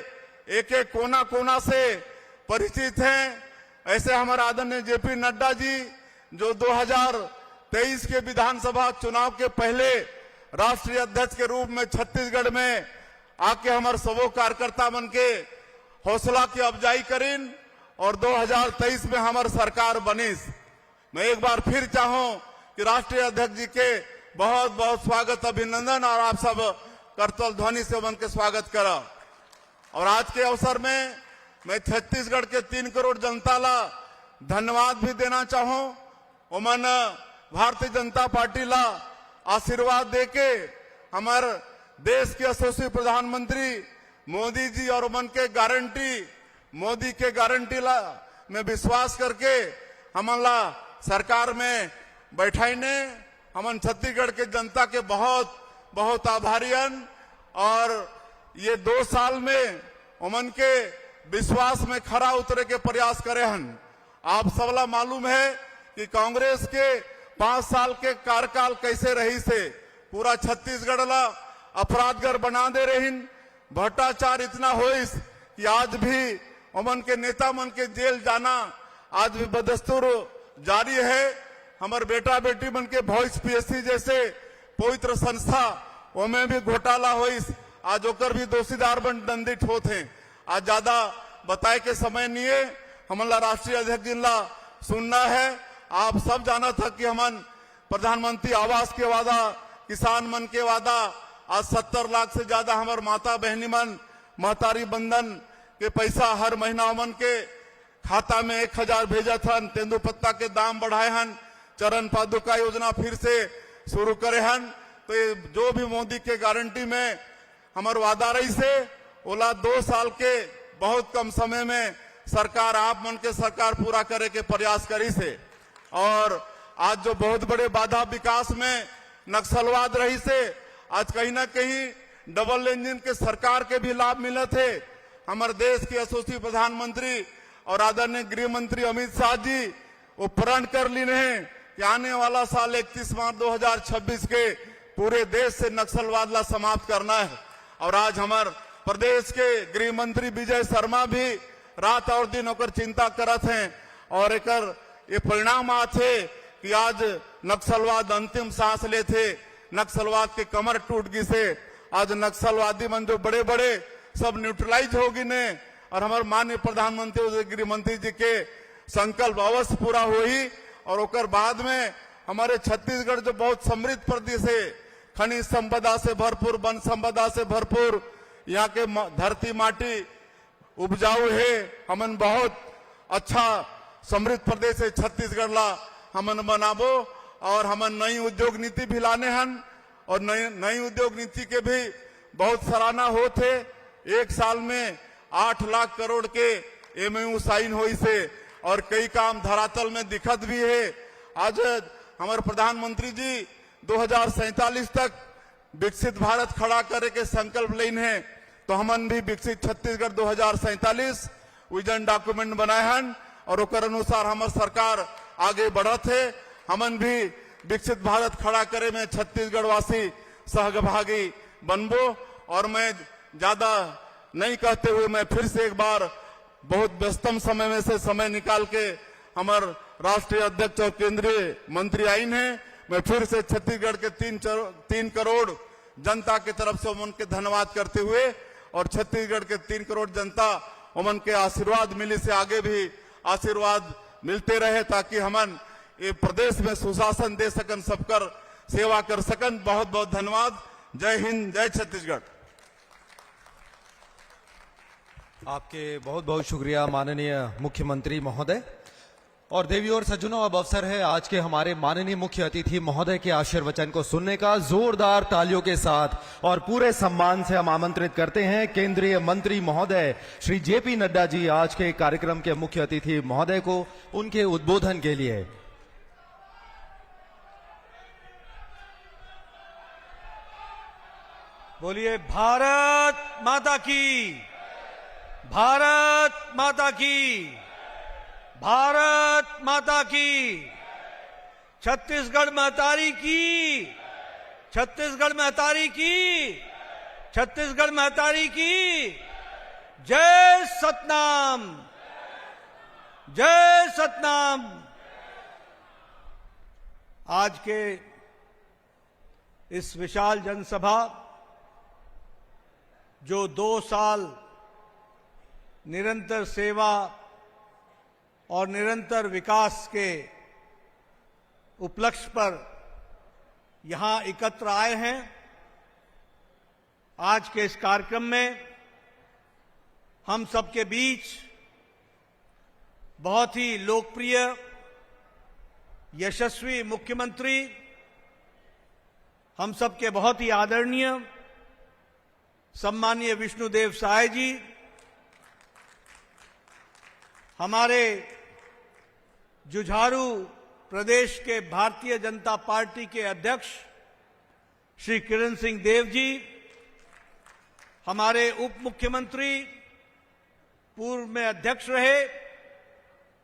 एक एक कोना कोना से परिचित हैं। ऐसे हमारे आदरणीय जेपी नड्डा जी जो 2023 के विधानसभा चुनाव के पहले राष्ट्रीय अध्यक्ष के रूप में छत्तीसगढ़ में आके हमारे सबों कार्यकर्ता मन के हौसला की अफजाई करीन और 2023 में हमारी सरकार बनीस। मैं एक बार फिर चाहूं कि राष्ट्रीय अध्यक्ष जी के बहुत बहुत स्वागत, अभिनंदन और आप सब करतल ध्वनि से मन के स्वागत करा। और आज के अवसर में मैं छत्तीसगढ़ के 3 करोड़ जनता ला धन्यवाद भी देना चाहूं। उमन भारतीय जनता पार्टी ला आशीर्वाद देके हमारे देश के यशस्वी प्रधानमंत्री मोदी जी और उमन के मोदी के गारंटी ला में विश्वास करके हमला सरकार में बैठाईने हमन छत्तीसगढ़ के जनता के बहुत बहुत आभारीयन। और ये 2 साल में उमन के विश्वास में खरा उतरे के प्रयास करे हन। आप सबला मालूम है कि कांग्रेस के 5 साल के कार्यकाल कैसे रही से पूरा छत्तीसगढ़ ला अपराधगर बना दे रहीन, भ्रष्टाचार इतना होइस कि आज भी उमन के नेता मन के जेल जाना आज भी बदस्तूर जारी है। हमारे बेटा बेटी मन के वॉइस पीएससी जैसे पवित्र संस्था उनमें भी घोटाला होइस, आज ओकर भी दोषीदार बन दंडित होते हैं। आज ज्यादा बताए के समय नहीं है, हमला राष्ट्रीय अध्यक्ष जी ला सुनना है। आप सब जाना था कि हमन प्रधानमंत्री आवास के वादा, किसान मन के वादा, आज 70 लाख से ज्यादा हमारे माता बहनी मन महतारी बंधन के पैसा हर महीना मन के खाता में 1000 भेजा था। तेंदुपत्ता के दाम बढ़ाए हन, चरण पादुका योजना फिर से शुरू करे हन। तो ये जो भी मोदी के गारंटी में हमारे वादा रही से ओला 2 साल के बहुत कम समय में सरकार आप मन के सरकार पूरा करे के प्रयास करी से। और आज जो बहुत बड़े बाधा विकास में नक्सलवाद रही से आज कहीं ना कहीं डबल इंजन के सरकार के भी लाभ मिले थे। हमारे देश के यशस्वी प्रधानमंत्री और आदरणीय गृह मंत्री अमित शाह जी वो प्रण कर ली हैं कि आने वाला साल 31 मार्च 2026 के पूरे देश से नक्सलवाद ला समाप्त करना है। और आज हमारे प्रदेश के गृह मंत्री विजय शर्मा भी रात और दिन होकर चिंता करत हैं और एकर ये परिणाम आते कि आज नक्सलवाद अंतिम सांस लेते, नक्सलवाद के कमर टूट गई से आज नक्सलवादी मन जो बड़े बड़े सब न्यूट्रलाइज होगी ने। और हमारे माननीय प्रधानमंत्री गृह मंत्री जी के संकल्प अवश्य पूरा हुई। और ओकर बाद में हमारे छत्तीसगढ़ जो बहुत समृद्ध प्रदेश है, खनिज संपदा से भरपूर, वन संपदा से भरपूर, यहाँ के धरती माटी उपजाऊ है, हमन बहुत अच्छा समृद्ध प्रदेश है छत्तीसगढ़ ला हमन बनाबो। और हमन नई उद्योग नीति भी लाने हन और नई उद्योग नीति के भी बहुत सराहना होते। 1 साल में 8 लाख करोड़ के एमओयू साइन हुई से और कई काम धरातल में दिखत भी है। आज हमारे प्रधानमंत्री जी 2047 तक विकसित भारत खड़ा करे के संकल्प लेन है, तो हमन भी विकसित छत्तीसगढ़ 2047 विजन डॉक्यूमेंट बनाए हन और ओकर अनुसार हमार सरकार आगे बढ़त है। हमन भी विकसित भारत खड़ा करे में छत्तीसगढ़ वासी सहभागी बनबो। और मैं ज्यादा नहीं कहते हुए मैं फिर से एक बार बहुत व्यस्तम समय में से समय निकाल के हमारे राष्ट्रीय अध्यक्ष और केंद्रीय मंत्री आइन है। मैं फिर से छत्तीसगढ़ के 3 करोड़ जनता की तरफ से उनके धन्यवाद करते हुए और छत्तीसगढ़ के 3 करोड़ जनता उमन के आशीर्वाद मिली से आगे भी आशीर्वाद मिलते रहे ताकि हमन ये प्रदेश में सुशासन दे सकन, सबकर सेवा कर सकन। बहुत बहुत धन्यवाद। जय हिंद, जय छत्तीसगढ़। आपके बहुत बहुत शुक्रिया माननीय मुख्यमंत्री महोदय। और देवी और सज्जनों, अब अवसर है आज के हमारे माननीय मुख्य अतिथि महोदय के आशीर्वचन को सुनने का। जोरदार तालियों के साथ और पूरे सम्मान से हम आमंत्रित करते हैं केंद्रीय मंत्री महोदय श्री जेपी नड्डा जी आज के कार्यक्रम के मुख्य अतिथि महोदय को उनके उद्बोधन के लिए। बोलिए भारत माता की, भारत माता की, भारत माता की। छत्तीसगढ़ महतारी की, छत्तीसगढ़ महतारी की, छत्तीसगढ़ महतारी की। जय सतनाम, जय सतनाम। आज के इस विशाल जनसभा जो 2 साल निरंतर सेवा और निरंतर विकास के उपलक्ष्य पर यहां एकत्र आए हैं, आज के इस कार्यक्रम में हम सबके बीच बहुत ही लोकप्रिय यशस्वी मुख्यमंत्री, हम सबके बहुत ही आदरणीय सम्मानीय विष्णुदेव साय जी, हमारे जुझारू प्रदेश के भारतीय जनता पार्टी के अध्यक्ष श्री किरण सिंह देव जी, हमारे उप मुख्यमंत्री, पूर्व में अध्यक्ष रहे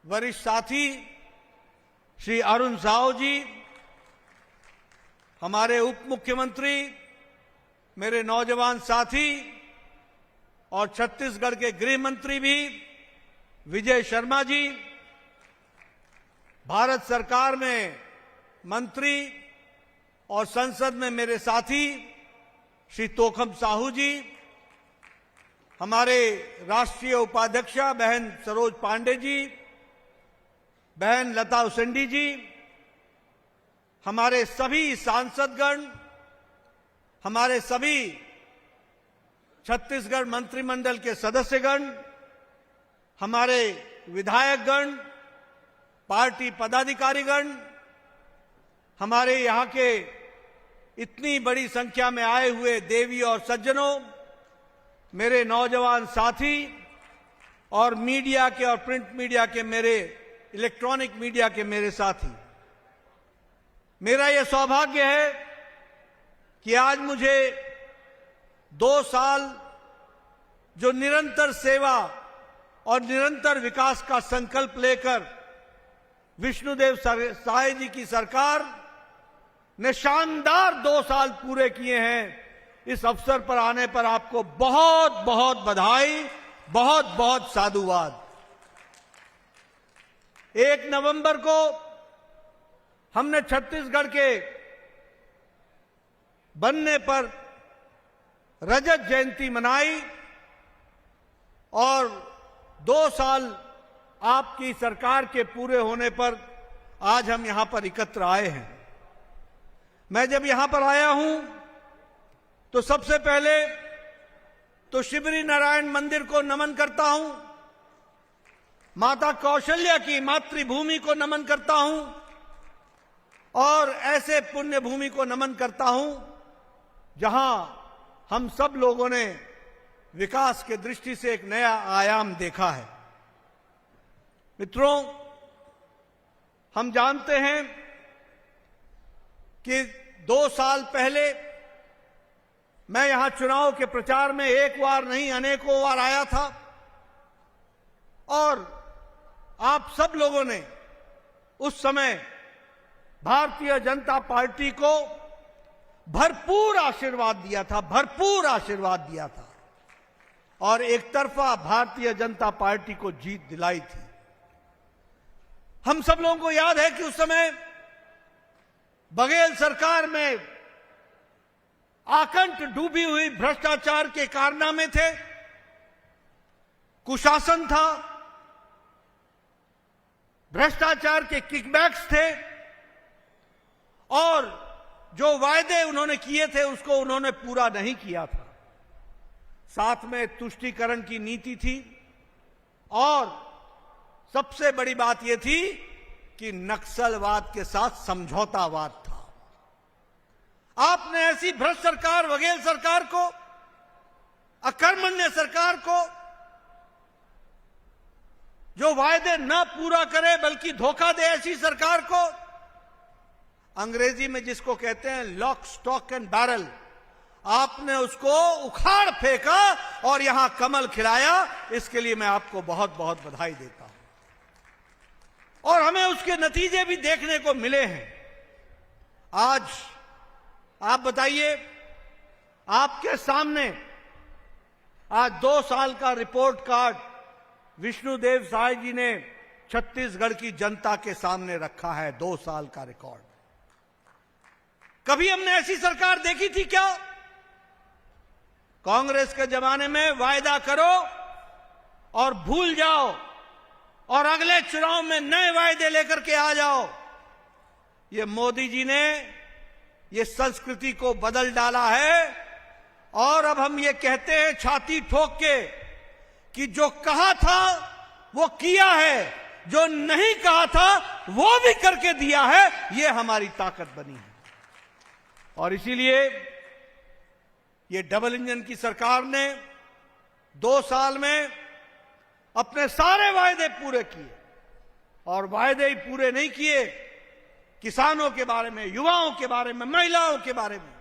वरिष्ठ साथी श्री अरुण साहू जी, हमारे उप मुख्यमंत्री, मेरे नौजवान साथी और छत्तीसगढ़ के गृह मंत्री भी विजय शर्मा जी, भारत सरकार में मंत्री और संसद में मेरे साथी श्री तोखम साहू जी, हमारे राष्ट्रीय उपाध्यक्षा बहन सरोज पांडे जी, बहन लता उसेंडी जी, हमारे सभी सांसदगण, हमारे सभी छत्तीसगढ़ मंत्रिमंडल के सदस्यगण, हमारे विधायकगण, पार्टी पदाधिकारीगण, हमारे यहाँ के इतनी बड़ी संख्या में आए हुए देवी और सज्जनों, मेरे नौजवान साथी और मीडिया के और प्रिंट मीडिया के मेरे इलेक्ट्रॉनिक मीडिया के मेरे साथी, मेरा यह सौभाग्य है कि आज मुझे 2 साल जो निरंतर सेवा और निरंतर विकास का संकल्प लेकर विष्णुदेव साय जी की सरकार ने शानदार 2 साल पूरे किए हैं, इस अवसर पर आने पर आपको बहुत बहुत बधाई, बहुत बहुत साधुवाद। 1 नवंबर को हमने छत्तीसगढ़ के बनने पर रजत जयंती मनाई और 2 साल आपकी सरकार के पूरे होने पर आज हम यहां पर एकत्र आए हैं। मैं जब यहां पर आया हूं तो सबसे पहले तो शिवरी नारायण मंदिर को नमन करता हूं, माता कौशल्या की मातृभूमि को नमन करता हूं और ऐसे पुण्य भूमि को नमन करता हूं जहां हम सब लोगों ने विकास के दृष्टि से एक नया आयाम देखा है। मित्रों, हम जानते हैं कि 2 साल पहले मैं यहां चुनाव के प्रचार में एक बार नहीं अनेकों बार आया था और आप सब लोगों ने उस समय भारतीय जनता पार्टी को भरपूर आशीर्वाद दिया था, भरपूर आशीर्वाद दिया था और एक तरफा भारतीय जनता पार्टी को जीत दिलाई थी। हम सब लोगों को याद है कि उस समय बघेल सरकार में आकंठ डूबी हुई भ्रष्टाचार के कारनामे थे, कुशासन था, भ्रष्टाचार के किकबैक्स थे और जो वायदे उन्होंने किए थे उसको उन्होंने पूरा नहीं किया था। साथ में तुष्टीकरण की नीति थी और सबसे बड़ी बात यह थी कि नक्सलवाद के साथ समझौतावाद था। आपने ऐसी भ्रष्ट सरकार, बघेल सरकार को, अकर्मण्य सरकार को, जो वायदे न पूरा करे बल्कि धोखा दे, ऐसी सरकार को, अंग्रेजी में जिसको कहते हैं लॉक स्टॉक एंड बैरल, आपने उसको उखाड़ फेंका और यहां कमल खिलाया। इसके लिए मैं आपको बहुत बहुत बधाई देता हूं और हमें उसके नतीजे भी देखने को मिले हैं। आज आप बताइए, आपके सामने आज 2 साल का रिपोर्ट कार्ड विष्णुदेव साय जी ने छत्तीसगढ़ की जनता के सामने रखा है। 2 साल का रिकॉर्ड। कभी हमने ऐसी सरकार देखी थी क्या? कांग्रेस के जमाने में वायदा करो और भूल जाओ और अगले चुनाव में नए वायदे लेकर के आ जाओ। ये मोदी जी ने ये संस्कृति को बदल डाला है और अब हम ये कहते हैं छाती ठोक के कि जो कहा था वो किया है, जो नहीं कहा था वो भी करके दिया है। ये हमारी ताकत बनी है और इसीलिए ये डबल इंजन की सरकार ने 2 साल में अपने सारे वायदे पूरे किए और वायदे ही पूरे नहीं किए, किसानों के बारे में, युवाओं के बारे में, महिलाओं के बारे में,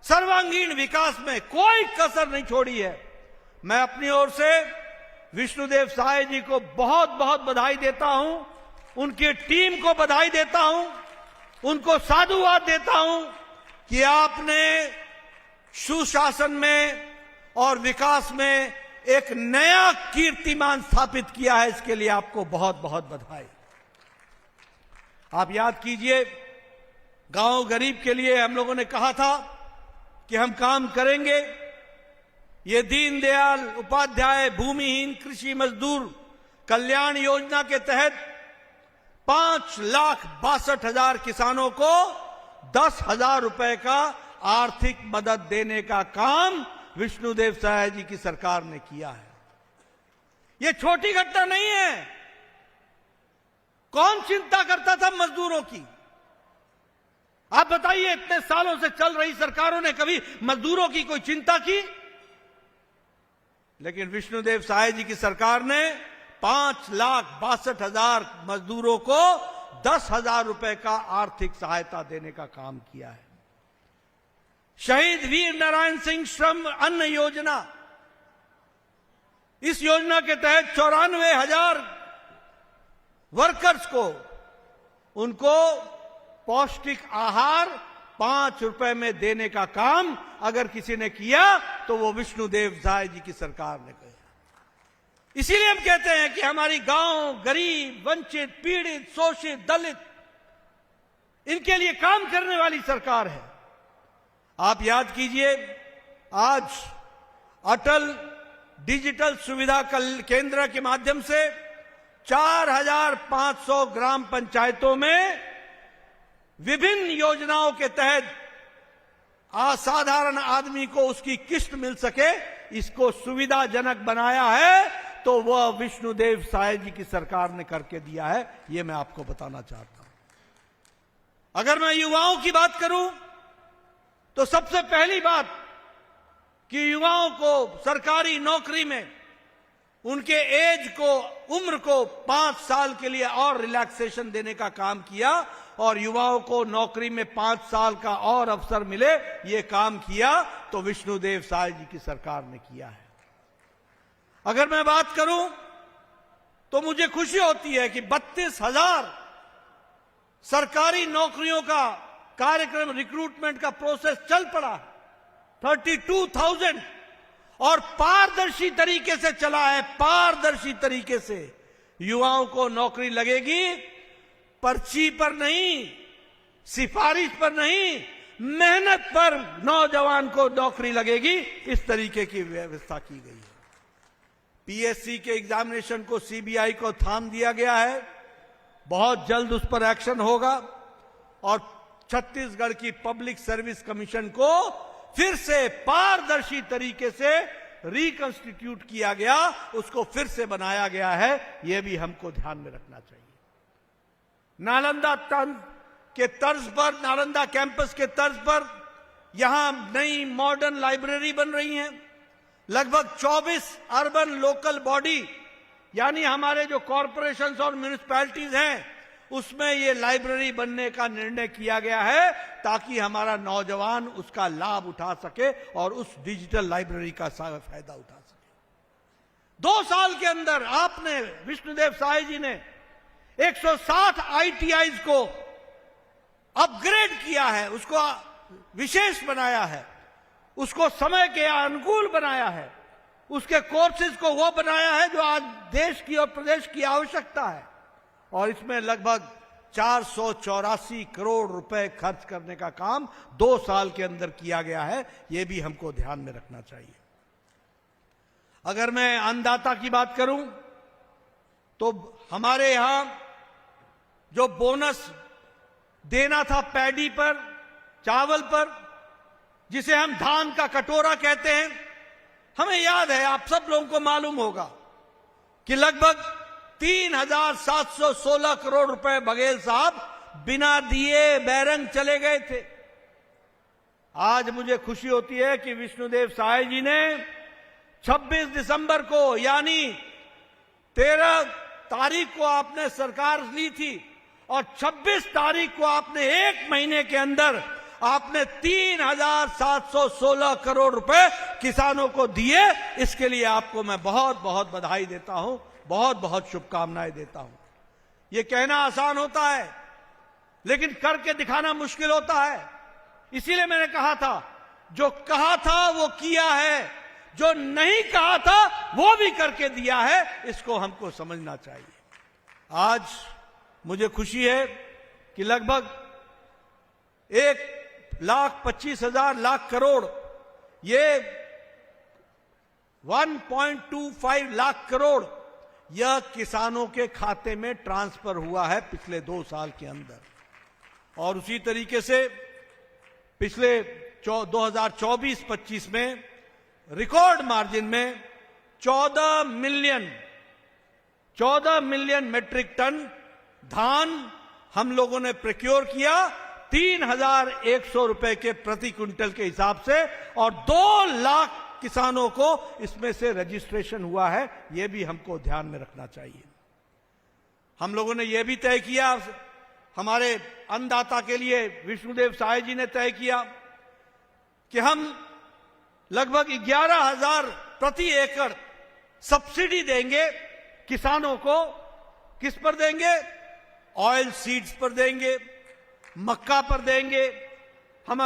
सर्वांगीण विकास में कोई कसर नहीं छोड़ी है। मैं अपनी ओर से विष्णुदेव साय जी को बहुत बहुत बधाई देता हूं, उनकी टीम को बधाई देता हूं, उनको साधुवाद देता हूं कि आपने सुशासन में और विकास में एक नया कीर्तिमान स्थापित किया है। इसके लिए आपको बहुत बहुत बधाई। आप याद कीजिए, गांव गरीब के लिए हम लोगों ने कहा था कि हम काम करेंगे। ये दीनदयाल उपाध्याय भूमिहीन कृषि मजदूर कल्याण योजना के तहत 5,62,000 किसानों को 10,000 रुपए का आर्थिक मदद देने का काम विष्णुदेव साय जी की सरकार ने किया है। यह छोटी घटना नहीं है। कौन चिंता करता था मजदूरों की? आप बताइए, इतने सालों से चल रही सरकारों ने कभी मजदूरों की कोई चिंता की? लेकिन विष्णुदेव साय जी की सरकार ने 5,62,000 मजदूरों को 10,000 रुपए का आर्थिक सहायता देने का काम किया है। शहीद वीर नारायण सिंह श्रम अन्न योजना, इस योजना के तहत 94,000 वर्कर्स को उनको पौष्टिक आहार 5 रुपए में देने का काम अगर किसी ने किया तो वो विष्णुदेव साय जी की सरकार ने किया। इसीलिए हम कहते हैं कि हमारी गांव गरीब, वंचित, पीड़ित, शोषित, दलित, इनके लिए काम करने वाली सरकार है। आप याद कीजिए, आज अटल डिजिटल सुविधा केंद्र के माध्यम से 4,500 ग्राम पंचायतों में विभिन्न योजनाओं के तहत असाधारण आदमी को उसकी किस्त मिल सके, इसको सुविधाजनक बनाया है तो वह विष्णुदेव साय जी की सरकार ने करके दिया है। यह मैं आपको बताना चाहता हूं। अगर मैं युवाओं की बात करूं तो सबसे पहली बात कि युवाओं को सरकारी नौकरी में उनके एज को, उम्र को 5 साल के लिए और रिलैक्सेशन देने का काम किया और युवाओं को नौकरी में 5 साल का और अवसर मिले, ये काम किया तो विष्णुदेव साय जी की सरकार ने किया है। अगर मैं बात करूं तो मुझे खुशी होती है कि 32,000 सरकारी नौकरियों का कार्यक्रम, रिक्रूटमेंट का प्रोसेस चल पड़ा, 32,000, और पारदर्शी तरीके से चला है। पारदर्शी तरीके से युवाओं को नौकरी लगेगी, पर्ची पर नहीं, सिफारिश पर नहीं, मेहनत पर नौजवान को नौकरी लगेगी। इस तरीके की व्यवस्था की गई है। पीएससी के एग्जामिनेशन को सीबीआई को थाम दिया गया है, बहुत जल्द उस पर एक्शन होगा। और छत्तीसगढ़ की पब्लिक सर्विस कमीशन को फिर से पारदर्शी तरीके से रिकंस्टिट्यूट किया गया, उसको फिर से बनाया गया है। यह भी हमको ध्यान में रखना चाहिए। नालंदा के तर्ज पर, नालंदा कैंपस के तर्ज पर यहां नई मॉडर्न लाइब्रेरी बन रही है। लगभग 24 अर्बन लोकल बॉडी यानी हमारे जो कॉरपोरेशंस और म्यूनिसिपैलिटीज हैं उसमें ये लाइब्रेरी बनने का निर्णय किया गया है, ताकि हमारा नौजवान उसका लाभ उठा सके और उस डिजिटल लाइब्रेरी का फायदा उठा सके। 2 साल के अंदर आपने, विष्णुदेव साय जी ने 160 आईटीआईज को अपग्रेड किया है, उसको विशेष बनाया है, उसको समय के अनुकूल बनाया है, उसके कोर्सेज को वो बनाया है जो आज देश की और प्रदेश की आवश्यकता है। और इसमें लगभग 484 करोड़ रुपए खर्च करने का काम 2 साल के अंदर किया गया है। यह भी हमको ध्यान में रखना चाहिए। अगर मैं अन्नदाता की बात करूं तो हमारे यहां जो बोनस देना था पैडी पर, चावल पर, जिसे हम धान का कटोरा कहते हैं, हमें याद है, आप सब लोगों को मालूम होगा कि लगभग 3,716 करोड़ रुपए बघेल साहब बिना दिए बैरंग चले गए थे। आज मुझे खुशी होती है कि विष्णुदेव साय जी ने 26 दिसंबर को यानी 13 तारीख को आपने सरकार ली थी और 26 तारीख को आपने 1 महीने के अंदर आपने 3,716 करोड़ रुपए किसानों को दिए। इसके लिए आपको मैं बहुत बहुत बधाई देता हूं, बहुत बहुत शुभकामनाएं देता हूं। यह कहना आसान होता है लेकिन करके दिखाना मुश्किल होता है। इसीलिए मैंने कहा था, जो कहा था वो किया है, जो नहीं कहा था वो भी करके दिया है। इसको हमको समझना चाहिए। आज मुझे खुशी है कि लगभग 1,25,000 लाख करोड़, ये 1.25 लाख करोड़ यह किसानों के खाते में ट्रांसफर हुआ है पिछले 2 साल के अंदर। और उसी तरीके से पिछले 2024-25 में रिकॉर्ड मार्जिन में 14 मिलियन मेट्रिक टन धान हम लोगों ने प्रोक्योर किया 3,100 रुपए के प्रति क्विंटल के हिसाब से, और 2 लाख किसानों को इसमें से रजिस्ट्रेशन हुआ है। यह भी हमको ध्यान में रखना चाहिए। हम लोगों ने यह भी तय किया, हमारे अन्नदाता के लिए विष्णुदेव साय जी ने तय किया कि हम लगभग 11,000 प्रति एकड़ सब्सिडी देंगे किसानों को। किस पर देंगे? ऑयल सीड्स पर देंगे, मक्का पर देंगे, हम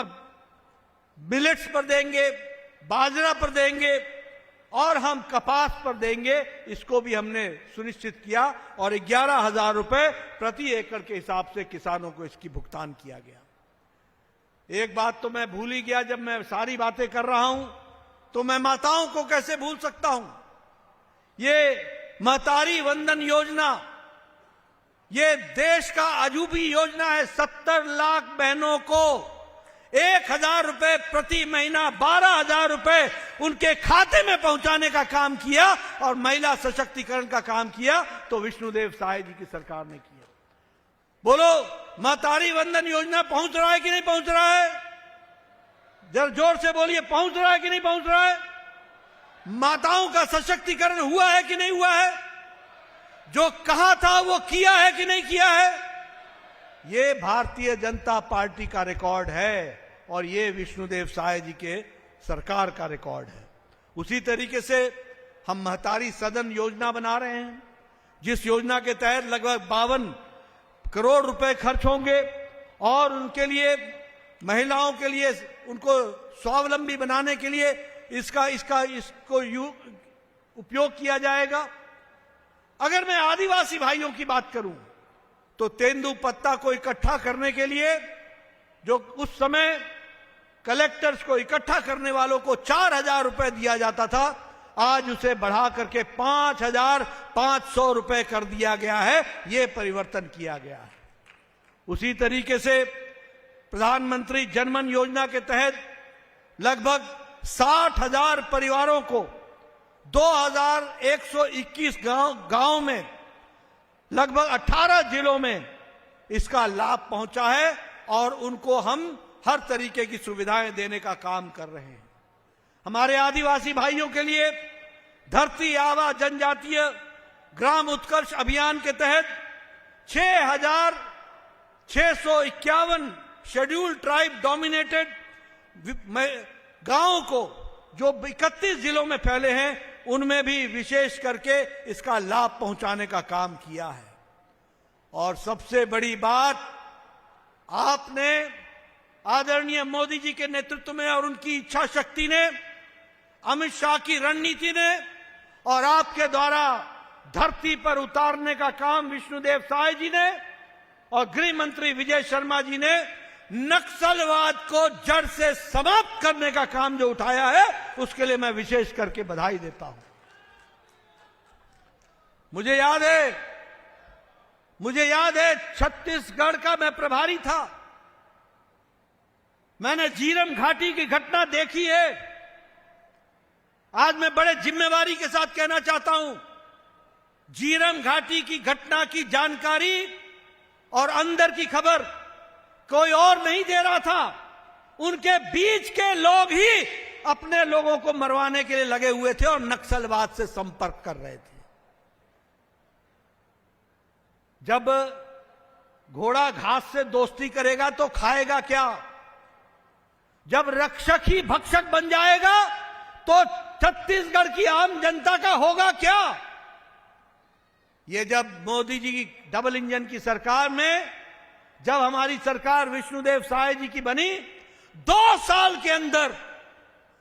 मिलेट्स पर देंगे, बाजरा पर देंगे और हम कपास पर देंगे। इसको भी हमने सुनिश्चित किया और 11,000 रुपए प्रति एकड़ के हिसाब से किसानों को इसकी भुगतान किया गया। एक बात तो मैं भूल ही गया, जब मैं सारी बातें कर रहा हूं तो मैं माताओं को कैसे भूल सकता हूं। ये महतारी वंदन योजना, ये देश का अजूबी योजना है। 70 लाख बहनों को 1,000 रुपए प्रति महीना, 12,000 रुपए उनके खाते में पहुंचाने का काम किया और महिला सशक्तिकरण का काम किया तो विष्णुदेव साय जी की सरकार ने किया। बोलो, महतारी वंदन योजना पहुंच रहा है कि नहीं पहुंच रहा है? जरा जोर से बोलिए, पहुंच रहा है कि नहीं पहुंच रहा है? माताओं का सशक्तिकरण हुआ है कि नहीं हुआ है? जो कहा था वो किया है कि नहीं किया है? ये भारतीय जनता पार्टी का रिकॉर्ड है और ये विष्णुदेव साय जी के सरकार का रिकॉर्ड है। उसी तरीके से हम महतारी सदन योजना बना रहे हैं, जिस योजना के तहत लगभग 52 करोड़ रुपए खर्च होंगे और उनके लिए, महिलाओं के लिए, उनको स्वावलंबी बनाने के लिए इसको उपयोग किया जाएगा। अगर मैं आदिवासी भाइयों की बात करूं तो तेंदुपत्ता को इकट्ठा करने के लिए जो उस समय कलेक्टर्स को इकट्ठा करने वालों को 4,000 रुपए दिया जाता था, आज उसे बढ़ा करके 5,500 रुपए कर दिया गया है। यह परिवर्तन किया गया है। उसी तरीके से प्रधानमंत्री जनमन योजना के तहत लगभग 60,000 परिवारों को 2,121 गांव में लगभग 18 जिलों में इसका लाभ पहुंचा है और उनको हम हर तरीके की सुविधाएं देने का काम कर रहे हैं। हमारे आदिवासी भाइयों के लिए धरती आबा जनजातीय ग्राम उत्कर्ष अभियान के तहत 6,651 शेड्यूल ट्राइब डोमिनेटेड गांवों को जो 31 जिलों में फैले हैं उनमें भी विशेष करके इसका लाभ पहुंचाने का काम किया है। और सबसे बड़ी बात, आपने आदरणीय मोदी जी के नेतृत्व में और उनकी इच्छा शक्ति ने, अमित शाह की रणनीति ने और आपके द्वारा धरती पर उतारने का काम विष्णुदेव साय जी ने और गृह मंत्री विजय शर्मा जी ने नक्सलवाद को जड़ से समाप्त करने का काम जो उठाया है, उसके लिए मैं विशेष करके बधाई देता हूं। मुझे याद है छत्तीसगढ़ का मैं प्रभारी था। मैंने झीरम घाटी की घटना देखी है। आज मैं बड़े जिम्मेवारी के साथ कहना चाहता हूं, झीरम घाटी की घटना की जानकारी और अंदर की खबर कोई और नहीं दे रहा था, उनके बीच के लोग ही अपने लोगों को मरवाने के लिए लगे हुए थे और नक्सलवाद से संपर्क कर रहे थे। जब घोड़ा घास से दोस्ती करेगा तो खाएगा क्या? जब रक्षक ही भक्षक बन जाएगा तो छत्तीसगढ़ की आम जनता का होगा क्या? ये जब मोदी जी की डबल इंजन की सरकार में, जब हमारी सरकार विष्णुदेव साय जी की बनी, 2 साल के अंदर,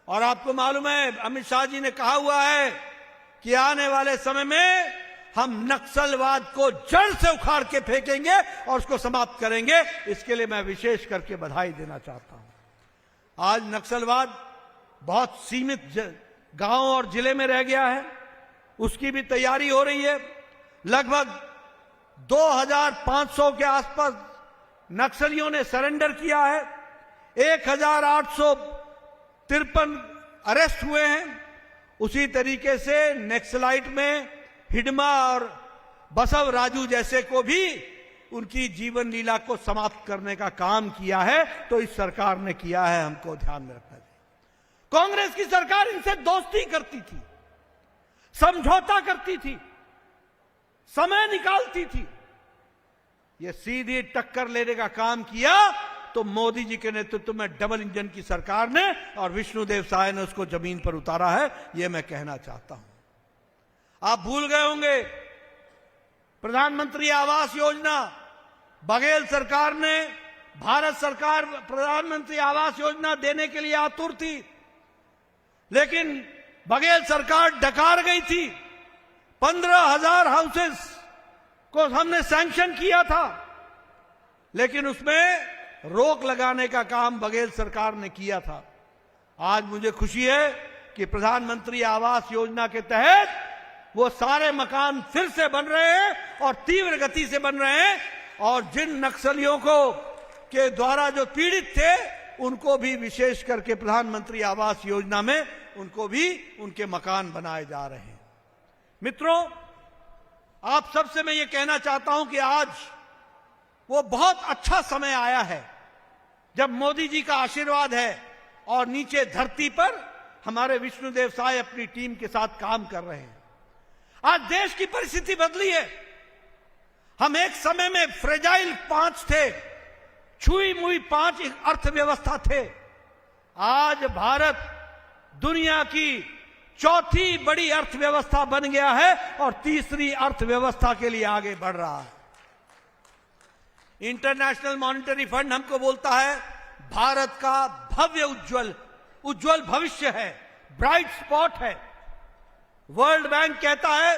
और आपको मालूम है अमित शाह जी ने कहा हुआ है कि आने वाले समय में हम नक्सलवाद को जड़ से उखाड़ के फेंकेंगे और उसको समाप्त करेंगे। इसके लिए मैं विशेष करके बधाई देना चाहता हूं। आज नक्सलवाद बहुत सीमित गांव और जिले में रह गया है, उसकी भी तैयारी हो रही है। लगभग 2,500 के आसपास नक्सलियों ने सरेंडर किया है। 1,853 अरेस्ट हुए हैं। उसी तरीके से नक्सलाइट में हिडमा और बसव राजू जैसे को भी उनकी जीवन लीला को समाप्त करने का काम किया है, तो इस सरकार ने किया है, हमको ध्यान में रखना चाहिए। कांग्रेस की सरकार इनसे दोस्ती करती थी, समझौता करती थी, समय निकालती थी। ये सीधी टक्कर लेने का काम किया तो मोदी जी के नेतृत्व में डबल इंजन की सरकार ने और विष्णुदेव साय ने उसको जमीन पर उतारा है, यह मैं कहना चाहता हूं। आप भूल गए होंगे प्रधानमंत्री आवास योजना, बघेल सरकार ने, भारत सरकार प्रधानमंत्री आवास योजना देने के लिए आतुर थी, लेकिन बघेल सरकार डकार गई थी। 15,000 हाउसेस को हमने सैंक्शन किया था, लेकिन उसमें रोक लगाने का काम बघेल सरकार ने किया था। आज मुझे खुशी है कि प्रधानमंत्री आवास योजना के तहत वो सारे मकान फिर से बन रहे हैं और तीव्र गति से बन रहे हैं, और जिन नक्सलियों को के द्वारा जो पीड़ित थे उनको भी विशेष करके प्रधानमंत्री आवास योजना में उनको भी उनके मकान बनाए जा रहे हैं। मित्रों, आप सबसे मैं ये कहना चाहता हूं कि आज वो बहुत अच्छा समय आया है जब मोदी जी का आशीर्वाद है और नीचे धरती पर हमारे विष्णुदेव साय अपनी टीम के साथ काम कर रहे हैं। आज देश की परिस्थिति बदली है। हम एक समय में फ्रेजाइल 5 थे, छुई मुई 5 अर्थव्यवस्था थे। आज भारत दुनिया की चौथी बड़ी अर्थव्यवस्था बन गया है और तीसरी अर्थव्यवस्था के लिए आगे बढ़ रहा है। इंटरनेशनल मॉनिटरी फंड हमको बोलता है भारत का भव्य उज्जवल भविष्य है, ब्राइट स्पॉट है। वर्ल्ड बैंक कहता है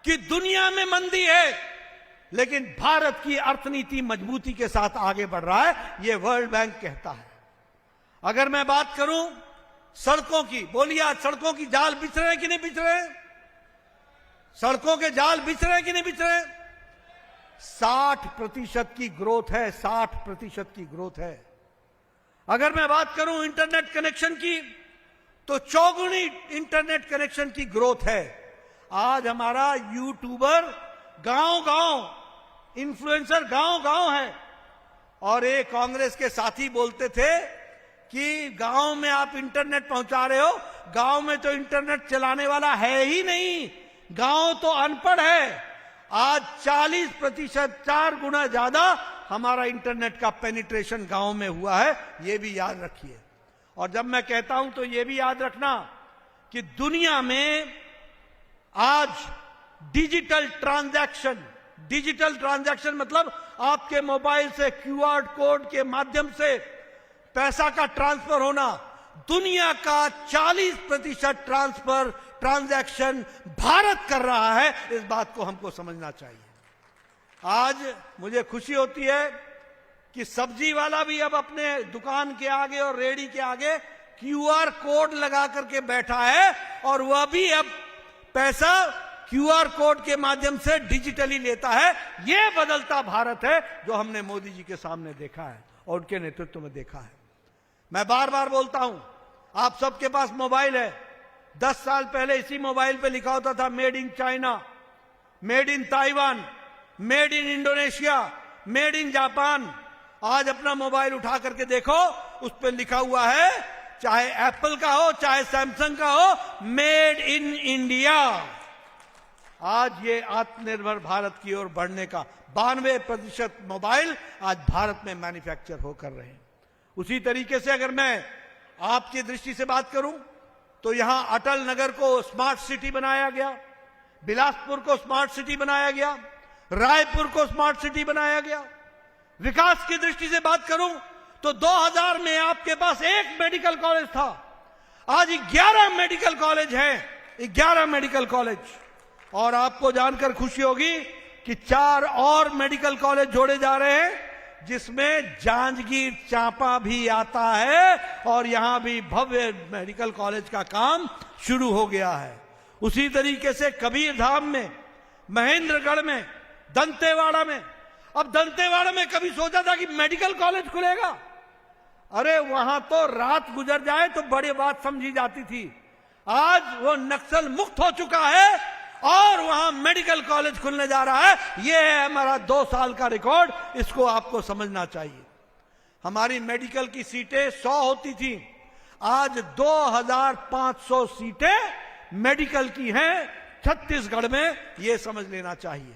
कि दुनिया में मंदी है, लेकिन भारत की अर्थनीति मजबूती के साथ आगे बढ़ रहा है, यह वर्ल्ड बैंक कहता है। अगर मैं बात करूं सड़कों की, बोलिए आज सड़कों की जाल बिछ रहे हैं कि नहीं बिछ रहे हैं? सड़कों के जाल बिछ रहे हैं कि नहीं बिछ रहे हैं? 60% की ग्रोथ है, 60% की ग्रोथ है। अगर मैं बात करूं इंटरनेट कनेक्शन की, तो चौगुनी इंटरनेट कनेक्शन की ग्रोथ है। आज हमारा यूट्यूबर गांव-गांव, इन्फ्लुएंसर गांव-गांव है। और एक कांग्रेस के साथी बोलते थे कि गांव में आप इंटरनेट पहुंचा रहे हो, गांव में तो इंटरनेट चलाने वाला है ही नहीं, गांव तो अनपढ़ है। आज 40%, 4 गुना ज्यादा हमारा इंटरनेट का पेनिट्रेशन गांव में हुआ है, यह भी याद रखिए। और जब मैं कहता हूं तो यह भी याद रखना कि दुनिया में आज डिजिटल ट्रांजैक्शन मतलब आपके मोबाइल से क्यूआर कोड के माध्यम से पैसा का ट्रांसफर होना, दुनिया का 40% ट्रांजैक्शन भारत कर रहा है। इस बात को हमको समझना चाहिए। आज मुझे खुशी होती है कि सब्जी वाला भी अब अपने दुकान के आगे और रेहड़ी के आगे क्यूआर कोड लगा करके बैठा है, और वह भी अब पैसा क्यूआर कोड के माध्यम से डिजिटली लेता है। यह बदलता भारत है जो हमने मोदी जी के सामने देखा है और उनके नेतृत्व में देखा है। मैं बार बार बोलता हूं, आप सबके पास मोबाइल है। 10 साल पहले इसी मोबाइल पे लिखा होता था made in China, made in Taiwan, made in Indonesia, made in Japan. आज अपना मोबाइल उठा करके देखो, उस पर लिखा हुआ है, चाहे एप्पल का हो चाहे सैमसंग का हो, मेड इन इंडिया। आज ये आत्मनिर्भर भारत की ओर बढ़ने का 92% मोबाइल आज भारत में मैन्युफैक्चर होकर रहे हैं। उसी तरीके से अगर मैं आपकी दृष्टि से बात करूं तो यहां अटल नगर को स्मार्ट सिटी बनाया गया, बिलासपुर को स्मार्ट सिटी बनाया गया, रायपुर को स्मार्ट सिटी बनाया गया। विकास की दृष्टि से बात करूं तो 2000 में आपके पास एक मेडिकल कॉलेज था, आज 11 मेडिकल कॉलेज हैं, 11 मेडिकल कॉलेज। और आपको जानकर खुशी होगी कि 4 और मेडिकल कॉलेज जोड़े जा रहे हैं, जिसमें जांजगीर चांपा भी आता है, और यहां भी भव्य मेडिकल कॉलेज का काम शुरू हो गया है। उसी तरीके से कबीरधाम में, महेंद्रगढ़ में, दंतेवाड़ा में। अब दंतेवाड़ा में कभी सोचा था कि मेडिकल कॉलेज खुलेगा? अरे वहां तो रात गुजर जाए तो बड़ी बात समझी जाती थी। आज वो नक्सल मुक्त हो चुका है और वहां मेडिकल कॉलेज खुलने जा रहा है। यह है हमारा 2 साल का रिकॉर्ड, इसको आपको समझना चाहिए। हमारी मेडिकल की सीटें 100 होती थी, आज 2500 सीटें मेडिकल की हैं छत्तीसगढ़ में, यह समझ लेना चाहिए।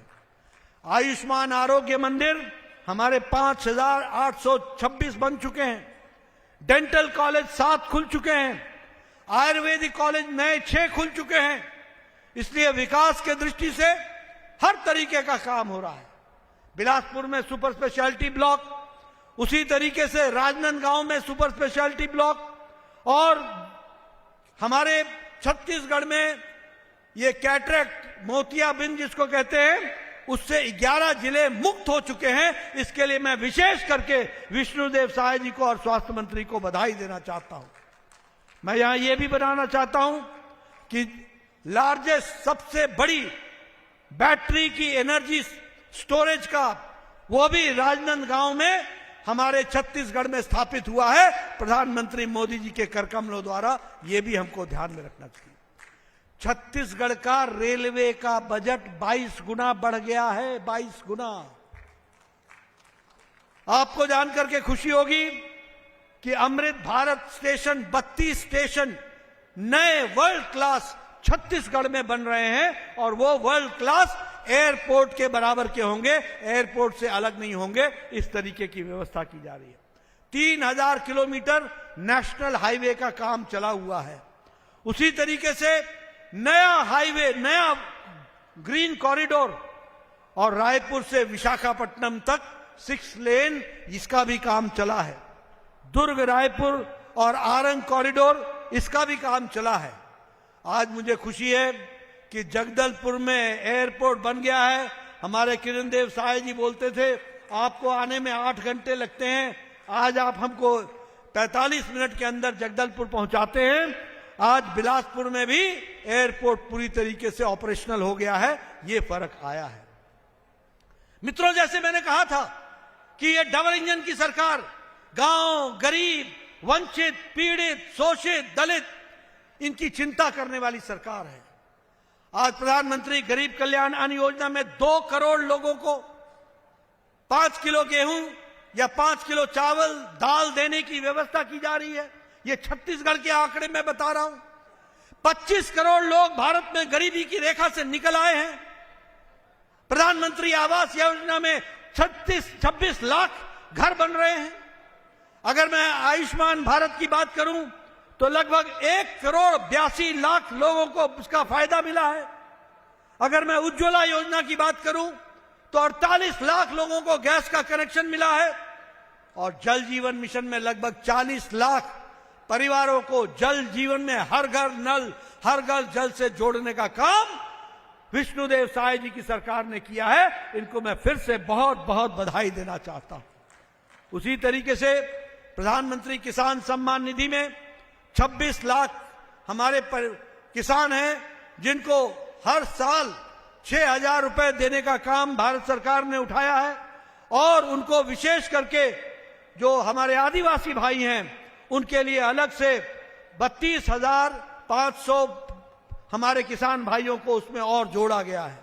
आयुष्मान आरोग्य मंदिर हमारे 5826 बन चुके हैं, डेंटल कॉलेज 7 खुल चुके हैं, आयुर्वेदिक कॉलेज नए 6 खुल चुके हैं। इसलिए विकास के दृष्टि से हर तरीके का काम हो रहा है। बिलासपुर में सुपर स्पेशलिटी ब्लॉक, उसी तरीके से राजनांदगांव में सुपर स्पेशलिटी ब्लॉक, और हमारे छत्तीसगढ़ में ये कैटरेक्ट मोतियाबिंद जिसको कहते हैं, उससे 11 जिले मुक्त हो चुके हैं। इसके लिए मैं विशेष करके विष्णुदेव साय जी को और स्वास्थ्य मंत्री को बधाई देना चाहता हूं। मैं यहां यह भी बताना चाहता हूं कि लार्जेस्ट, सबसे बड़ी बैटरी की एनर्जी स्टोरेज का वो भी राजनांदगांव में हमारे छत्तीसगढ़ में स्थापित हुआ है, प्रधानमंत्री मोदी जी के करकमलों द्वारा। यह भी हमको ध्यान में रखना चाहिए। छत्तीसगढ़ का रेलवे का बजट 22 गुना बढ़ गया है, 22 गुना। आपको जानकर के खुशी होगी कि अमृत भारत स्टेशन, 32 स्टेशन नए वर्ल्ड क्लास छत्तीसगढ़ में बन रहे हैं, और वो वर्ल्ड क्लास एयरपोर्ट के बराबर के होंगे, एयरपोर्ट से अलग नहीं होंगे। इस तरीके की व्यवस्था की जा रही है। 3000 किलोमीटर नेशनल हाईवे का काम चला हुआ है। उसी तरीके से नया हाईवे, नया ग्रीन कॉरिडोर, और रायपुर से विशाखापट्टनम तक 6 लेन, इसका भी काम चला है। दुर्ग रायपुर और आरंग कॉरिडोर इसका भी काम चला है। आज मुझे खुशी है कि जगदलपुर में एयरपोर्ट बन गया है। हमारे किरण देव साय जी बोलते थे आपको आने में 8 घंटे लगते हैं, आज आप हमको 45 मिनट के अंदर जगदलपुर पहुंचाते हैं। आज बिलासपुर में भी एयरपोर्ट पूरी तरीके से ऑपरेशनल हो गया है, ये फर्क आया है। मित्रों, जैसे मैंने कहा था कि ये डबल इंजन की सरकार गांव, गरीब, वंचित, पीड़ित, शोषित, दलित, इनकी चिंता करने वाली सरकार है। आज प्रधानमंत्री गरीब कल्याण अन्न योजना में 2 करोड़ लोगों को 5 किलो गेहूं या 5 किलो चावल, दाल देने की व्यवस्था की जा रही है। ये छत्तीसगढ़ के आंकड़े में बता रहा हूं। 25 करोड़ लोग भारत में गरीबी की रेखा से निकल आए हैं। प्रधानमंत्री आवास योजना में 26 लाख घर बन रहे हैं। अगर मैं आयुष्मान भारत की बात करूं तो लगभग 1 करोड़ 82 लाख लोगों को उसका फायदा मिला है। अगर मैं उज्ज्वला योजना की बात करूं तो 48 लाख लोगों को गैस का कनेक्शन मिला है। और जल जीवन मिशन में लगभग 40 लाख परिवारों को जल जीवन में हर घर नल, हर घर जल से जोड़ने का काम विष्णुदेव साय जी की सरकार ने किया है। इनको मैं फिर से बहुत बहुत बधाई देना चाहता हूं। उसी तरीके से प्रधानमंत्री किसान सम्मान निधि में 26 लाख हमारे किसान हैं जिनको हर साल 6,000 रुपए देने का काम भारत सरकार ने उठाया है। और उनको विशेष करके जो हमारे आदिवासी भाई हैं उनके लिए अलग से 32,500 हमारे किसान भाइयों को उसमें और जोड़ा गया है।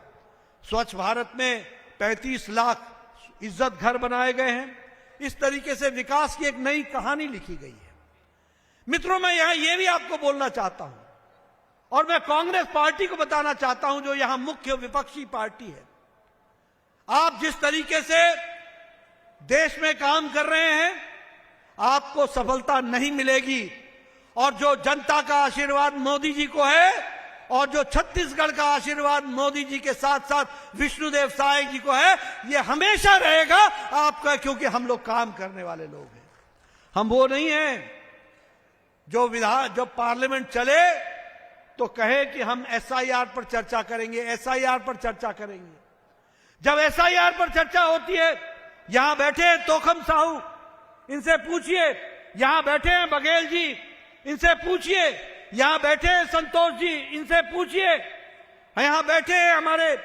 स्वच्छ भारत में 35 लाख इज्जत घर बनाए गए हैं। इस तरीके से विकास की एक नई कहानी लिखी गई है। मित्रों, मैं यहां यह भी आपको बोलना चाहता हूं और मैं कांग्रेस पार्टी को बताना चाहता हूं जो यहां मुख्य विपक्षी पार्टी है। आप जिस तरीके से देश में काम कर रहे हैं आपको सफलता नहीं मिलेगी। और जो जनता का आशीर्वाद मोदी जी को है और जो छत्तीसगढ़ का आशीर्वाद मोदी जी के साथ साथ विष्णुदेव साय जी को है, ये हमेशा रहेगा आपका, क्योंकि हम लोग काम करने वाले लोग हैं। हम वो नहीं हैं जो पार्लियामेंट चले तो कहे कि हम एसआईआर पर चर्चा करेंगे, एसआईआर पर चर्चा करेंगे। जब एसआईआर पर चर्चा होती है, यहां बैठे हैं तोखम साहू, इनसे पूछिए। यहां बैठे हैं बघेल जी, इनसे पूछिए। यहां बैठे हैं संतोष जी, इनसे पूछिए। यहां बैठे हैं हमारे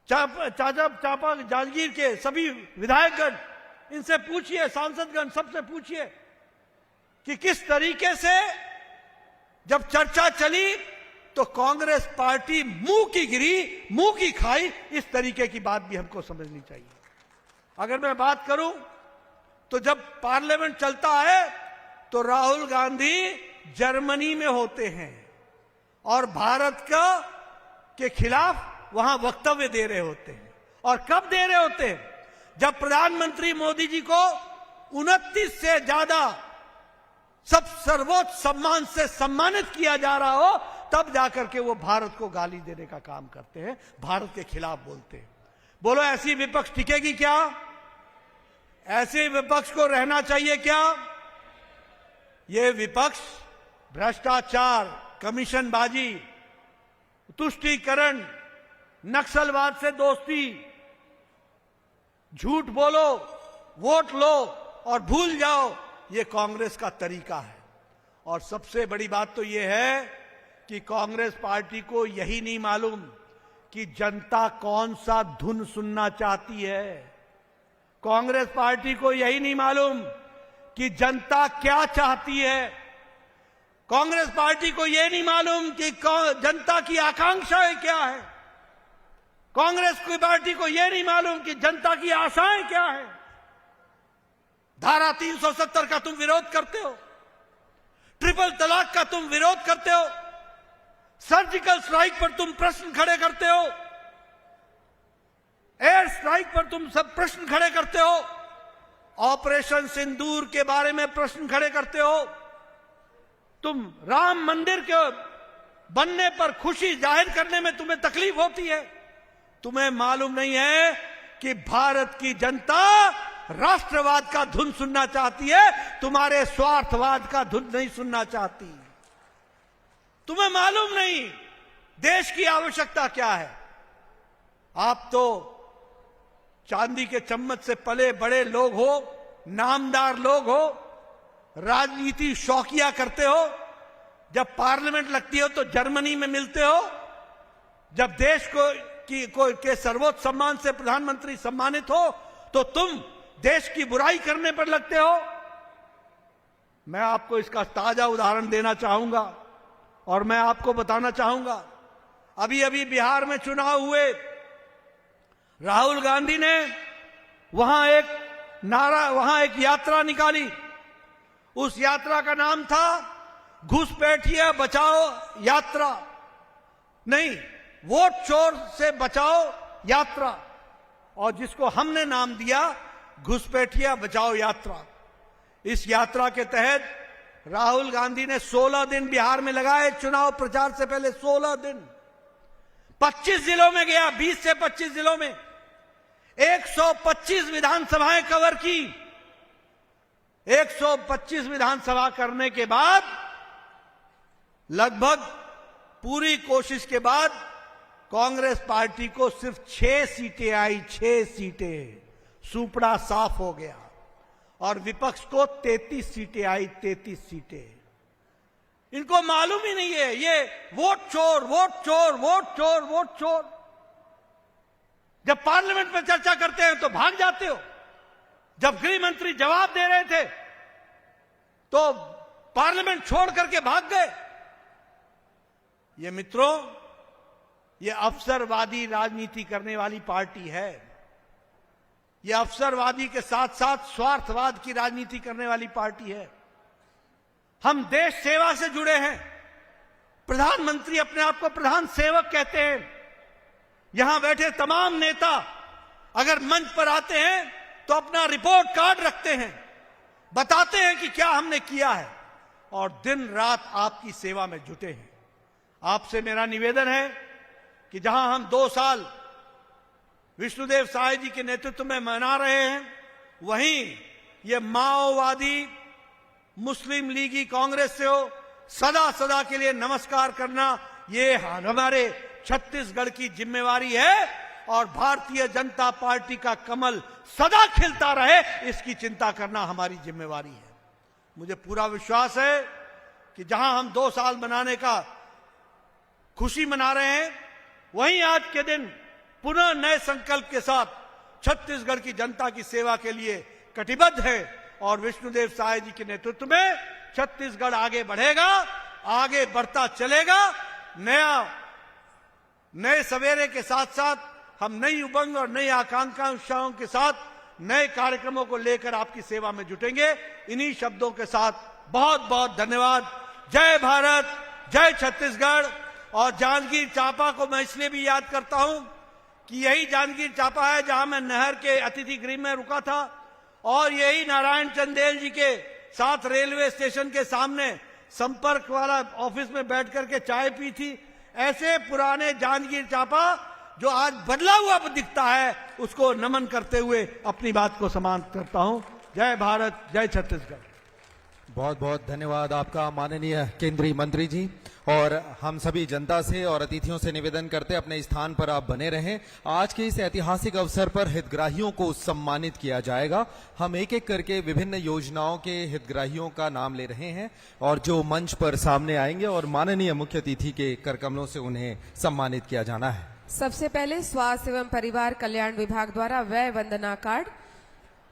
चापा जांजगीर के सभी विधायकगण, इनसे पूछिए। सांसदगण, सबसे पूछिए कि किस तरीके से जब चर्चा चली तो कांग्रेस पार्टी मुंह की गिरी, मुंह की खाई। इस तरीके की बात भी हमको समझनी चाहिए। अगर मैं बात करूं तो जब पार्लियामेंट चलता है तो राहुल गांधी जर्मनी में होते हैं और भारत के खिलाफ वहां वक्तव्य दे रहे होते हैं। और कब दे रहे होते हैं? जब प्रधानमंत्री मोदी जी को 29 से ज्यादा सर्वोच्च सम्मान से सम्मानित किया जा रहा हो, तब जाकर के वो भारत को गाली देने का काम करते हैं, भारत के खिलाफ बोलते हैं। बोलो, ऐसी विपक्ष टिकेगी क्या? ऐसे विपक्ष को रहना चाहिए क्या? ये विपक्ष भ्रष्टाचार, कमीशनबाजी, तुष्टीकरण, नक्सलवाद से दोस्ती, झूठ बोलो, वोट लो और भूल जाओ, ये कांग्रेस का तरीका है। और सबसे बड़ी बात तो ये है कि कांग्रेस पार्टी को यही नहीं मालूम कि जनता कौन सा धुन सुनना चाहती है। कांग्रेस पार्टी को यही नहीं मालूम कि जनता क्या चाहती है। कांग्रेस पार्टी को यह नहीं मालूम कि जनता की आकांक्षाएं क्या है। कांग्रेस की पार्टी को यह नहीं मालूम कि जनता की आशाएं क्या है। धारा 370 का तुम विरोध करते हो, ट्रिपल तलाक का तुम विरोध करते हो, सर्जिकल स्ट्राइक पर तुम प्रश्न खड़े करते हो, एयर स्ट्राइक पर तुम सब प्रश्न खड़े करते हो, ऑपरेशन सिंदूर के बारे में प्रश्न खड़े करते हो, तुम राम मंदिर के बनने पर खुशी जाहिर करने में तुम्हें तकलीफ होती है। तुम्हें मालूम नहीं है कि भारत की जनता राष्ट्रवाद का धुन सुनना चाहती है, तुम्हारे स्वार्थवाद का धुन नहीं सुनना चाहती। तुम्हें मालूम नहीं देश की आवश्यकता क्या है। आप तो चांदी के चम्मच से पले बड़े लोग हो, नामदार लोग हो, राजनीति शौकिया करते हो। जब पार्लियामेंट लगती हो तो जर्मनी में मिलते हो। जब देश के सर्वोच्च सम्मान से प्रधानमंत्री सम्मानित हो तो तुम देश की बुराई करने पर लगते हो। मैं आपको इसका ताजा उदाहरण देना चाहूंगा और मैं आपको बताना चाहूंगा, अभी अभी बिहार में चुनाव हुए, राहुल गांधी ने वहां एक यात्रा निकाली। उस यात्रा का नाम था घुसपैठिया बचाओ यात्रा, नहीं, वोट चोर से बचाओ यात्रा, और जिसको हमने नाम दिया घुसपैठिया बचाओ यात्रा। इस यात्रा के तहत राहुल गांधी ने 16 दिन बिहार में लगाए, चुनाव प्रचार से पहले 16 दिन 25 जिलों में गया, 20 से 25 जिलों में 125 विधानसभाएं कवर की। 125 विधानसभा करने के बाद लगभग पूरी कोशिश के बाद कांग्रेस पार्टी को सिर्फ 6 सीटें आई, 6 सीटें, सुपड़ा साफ हो गया। और विपक्ष को 33 सीटें आई, 33 सीटें। इनको मालूम ही नहीं है, ये वोट चोर, वोट चोर, वोट चोर, वोट चोर। जब पार्लियामेंट में चर्चा करते हैं तो भाग जाते हो। जब गृह मंत्री जवाब दे रहे थे तो पार्लियामेंट छोड़ करके भाग गए। ये मित्रों, ये अवसरवादी राजनीति करने वाली पार्टी है। ये अवसरवादी के साथ साथ स्वार्थवाद की राजनीति करने वाली पार्टी है। हम देश सेवा से जुड़े हैं। प्रधानमंत्री अपने आप को प्रधान सेवक कहते हैं। यहां बैठे तमाम नेता अगर मंच पर आते हैं तो अपना रिपोर्ट कार्ड रखते हैं, बताते हैं कि क्या हमने किया है, और दिन रात आपकी सेवा में जुटे हैं। आपसे मेरा निवेदन है कि जहां हम 2 साल विष्णुदेव साय जी के नेतृत्व में मना रहे हैं, वहीं ये माओवादी मुस्लिम लीगी कांग्रेस से हो, सदा सदा के लिए नमस्कार करना ये हमारे छत्तीसगढ़ की जिम्मेवारी है। और भारतीय जनता पार्टी का कमल सदा खिलता रहे, इसकी चिंता करना हमारी जिम्मेवारी है। मुझे पूरा विश्वास है कि जहां हम 2 साल मनाने का खुशी मना रहे हैं, वहीं आज के दिन पुनः नए संकल्प के साथ छत्तीसगढ़ की जनता की सेवा के लिए कटिबद्ध है। और विष्णुदेव साय जी के नेतृत्व में छत्तीसगढ़ आगे बढ़ेगा, आगे बढ़ता चलेगा। नए सवेरे के साथ साथ हम नई उमंग और नई आकांक्षाओं के साथ नए कार्यक्रमों को लेकर आपकी सेवा में जुटेंगे। इन्हीं शब्दों के साथ बहुत बहुत धन्यवाद। जय भारत, जय छत्तीसगढ़। और जांजगीर चांपा को मैं इसलिए भी याद करता हूं कि यही जांजगीर चांपा है जहां मैं नहर के अतिथि गृह में रुका था, और यही नारायण चंदेल जी के साथ रेलवे स्टेशन के सामने संपर्क वाला ऑफिस में बैठ करके चाय पी थी। ऐसे पुराने जांजगीर चांपा जो आज बदला हुआ दिखता है, उसको नमन करते हुए अपनी बात को समाप्त करता हूं। जय भारत, जय छत्तीसगढ़। बहुत बहुत धन्यवाद आपका माननीय केंद्रीय मंत्री जी। और हम सभी जनता से और अतिथियों से निवेदन करते अपने स्थान पर आप बने रहें। आज के इस ऐतिहासिक अवसर पर हितग्राहियों को सम्मानित किया जाएगा। हम एक एक करके विभिन्न योजनाओं के हितग्राहियों का नाम ले रहे हैं और जो मंच पर सामने आएंगे और माननीय मुख्य अतिथि के करकमलों से उन्हें सम्मानित किया जाना है। सबसे पहले स्वास्थ्य एवं परिवार कल्याण विभाग द्वारा व्यय वंदना कार्ड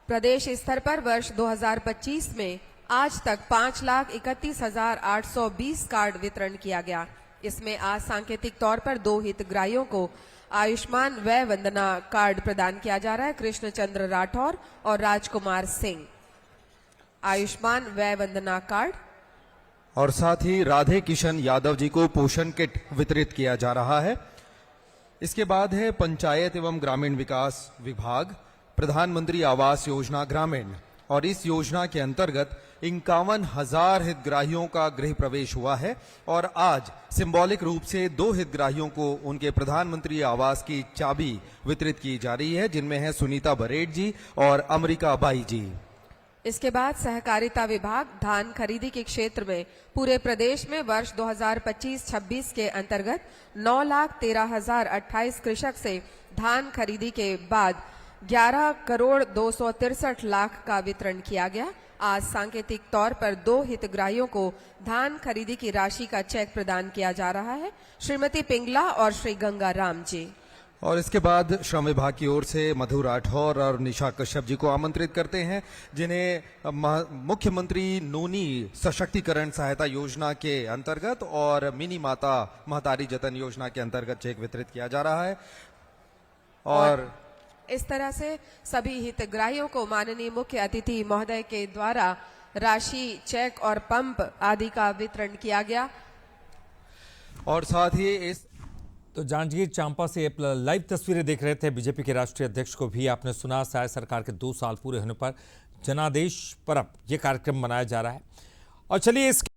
प्रदेश स्तर पर वर्ष 2025 में आज तक 5,31,820 कार्ड वितरण किया गया। इसमें आज सांकेतिक तौर पर 2 हितग्राहियों को आयुष्मान व्यय वंदना कार्ड प्रदान किया जा रहा है, कृष्णचंद्र राठौर और राजकुमार सिंह। आयुष्मान व्यय वंदना कार्ड। और साथ ही राधे किशन यादव जी को पोषण किट वितरित किया जा रहा है। इसके बाद है पंचायत एवं ग्रामीण विकास विभाग, प्रधानमंत्री आवास योजना ग्रामीण, और इस योजना के अंतर्गत 51,000 हितग्राहियों का गृह प्रवेश हुआ है। और आज सिंबॉलिक रूप से 2 हितग्राहियों को उनके प्रधानमंत्री आवास की चाबी वितरित की जा रही है, जिनमें है सुनीता बरेट जी और अमरिका बाई जी। इसके बाद सहकारिता विभाग धान खरीदी के क्षेत्र में पूरे प्रदेश में वर्ष 2025-26 के अंतर्गत 9,13,028 कृषक से धान खरीदी के बाद 11,263,00,000 का वितरण किया गया। आज सांकेतिक तौर पर 2 हितग्राहियों को धान खरीदी की राशि का चेक प्रदान किया जा रहा है, श्रीमती पिंगला और श्री गंगाराम जी। और इसके बाद श्रम विभाग की ओर से मधु राठौर और निशा कश्यप जी को आमंत्रित करते हैं, जिन्हें मुख्यमंत्री नूनी सशक्तिकरण सहायता योजना के अंतर्गत और मिनी माता महतारी जतन योजना के अंतर्गत चेक वितरित किया जा रहा है। और इस तरह से सभी हितग्राहियों को माननीय मुख्य अतिथि महोदय के द्वारा राशि, चेक और पंप आदि का वितरण किया गया। और साथ ही इस तो जांजगीर चांपा से लाइव तस्वीरें देख रहे थे। बीजेपी के राष्ट्रीय अध्यक्ष को भी आपने सुना, शायद सरकार के 2 साल पूरे होने पर जनादेश पर्व ये कार्यक्रम मनाया जा रहा है। और चलिए इस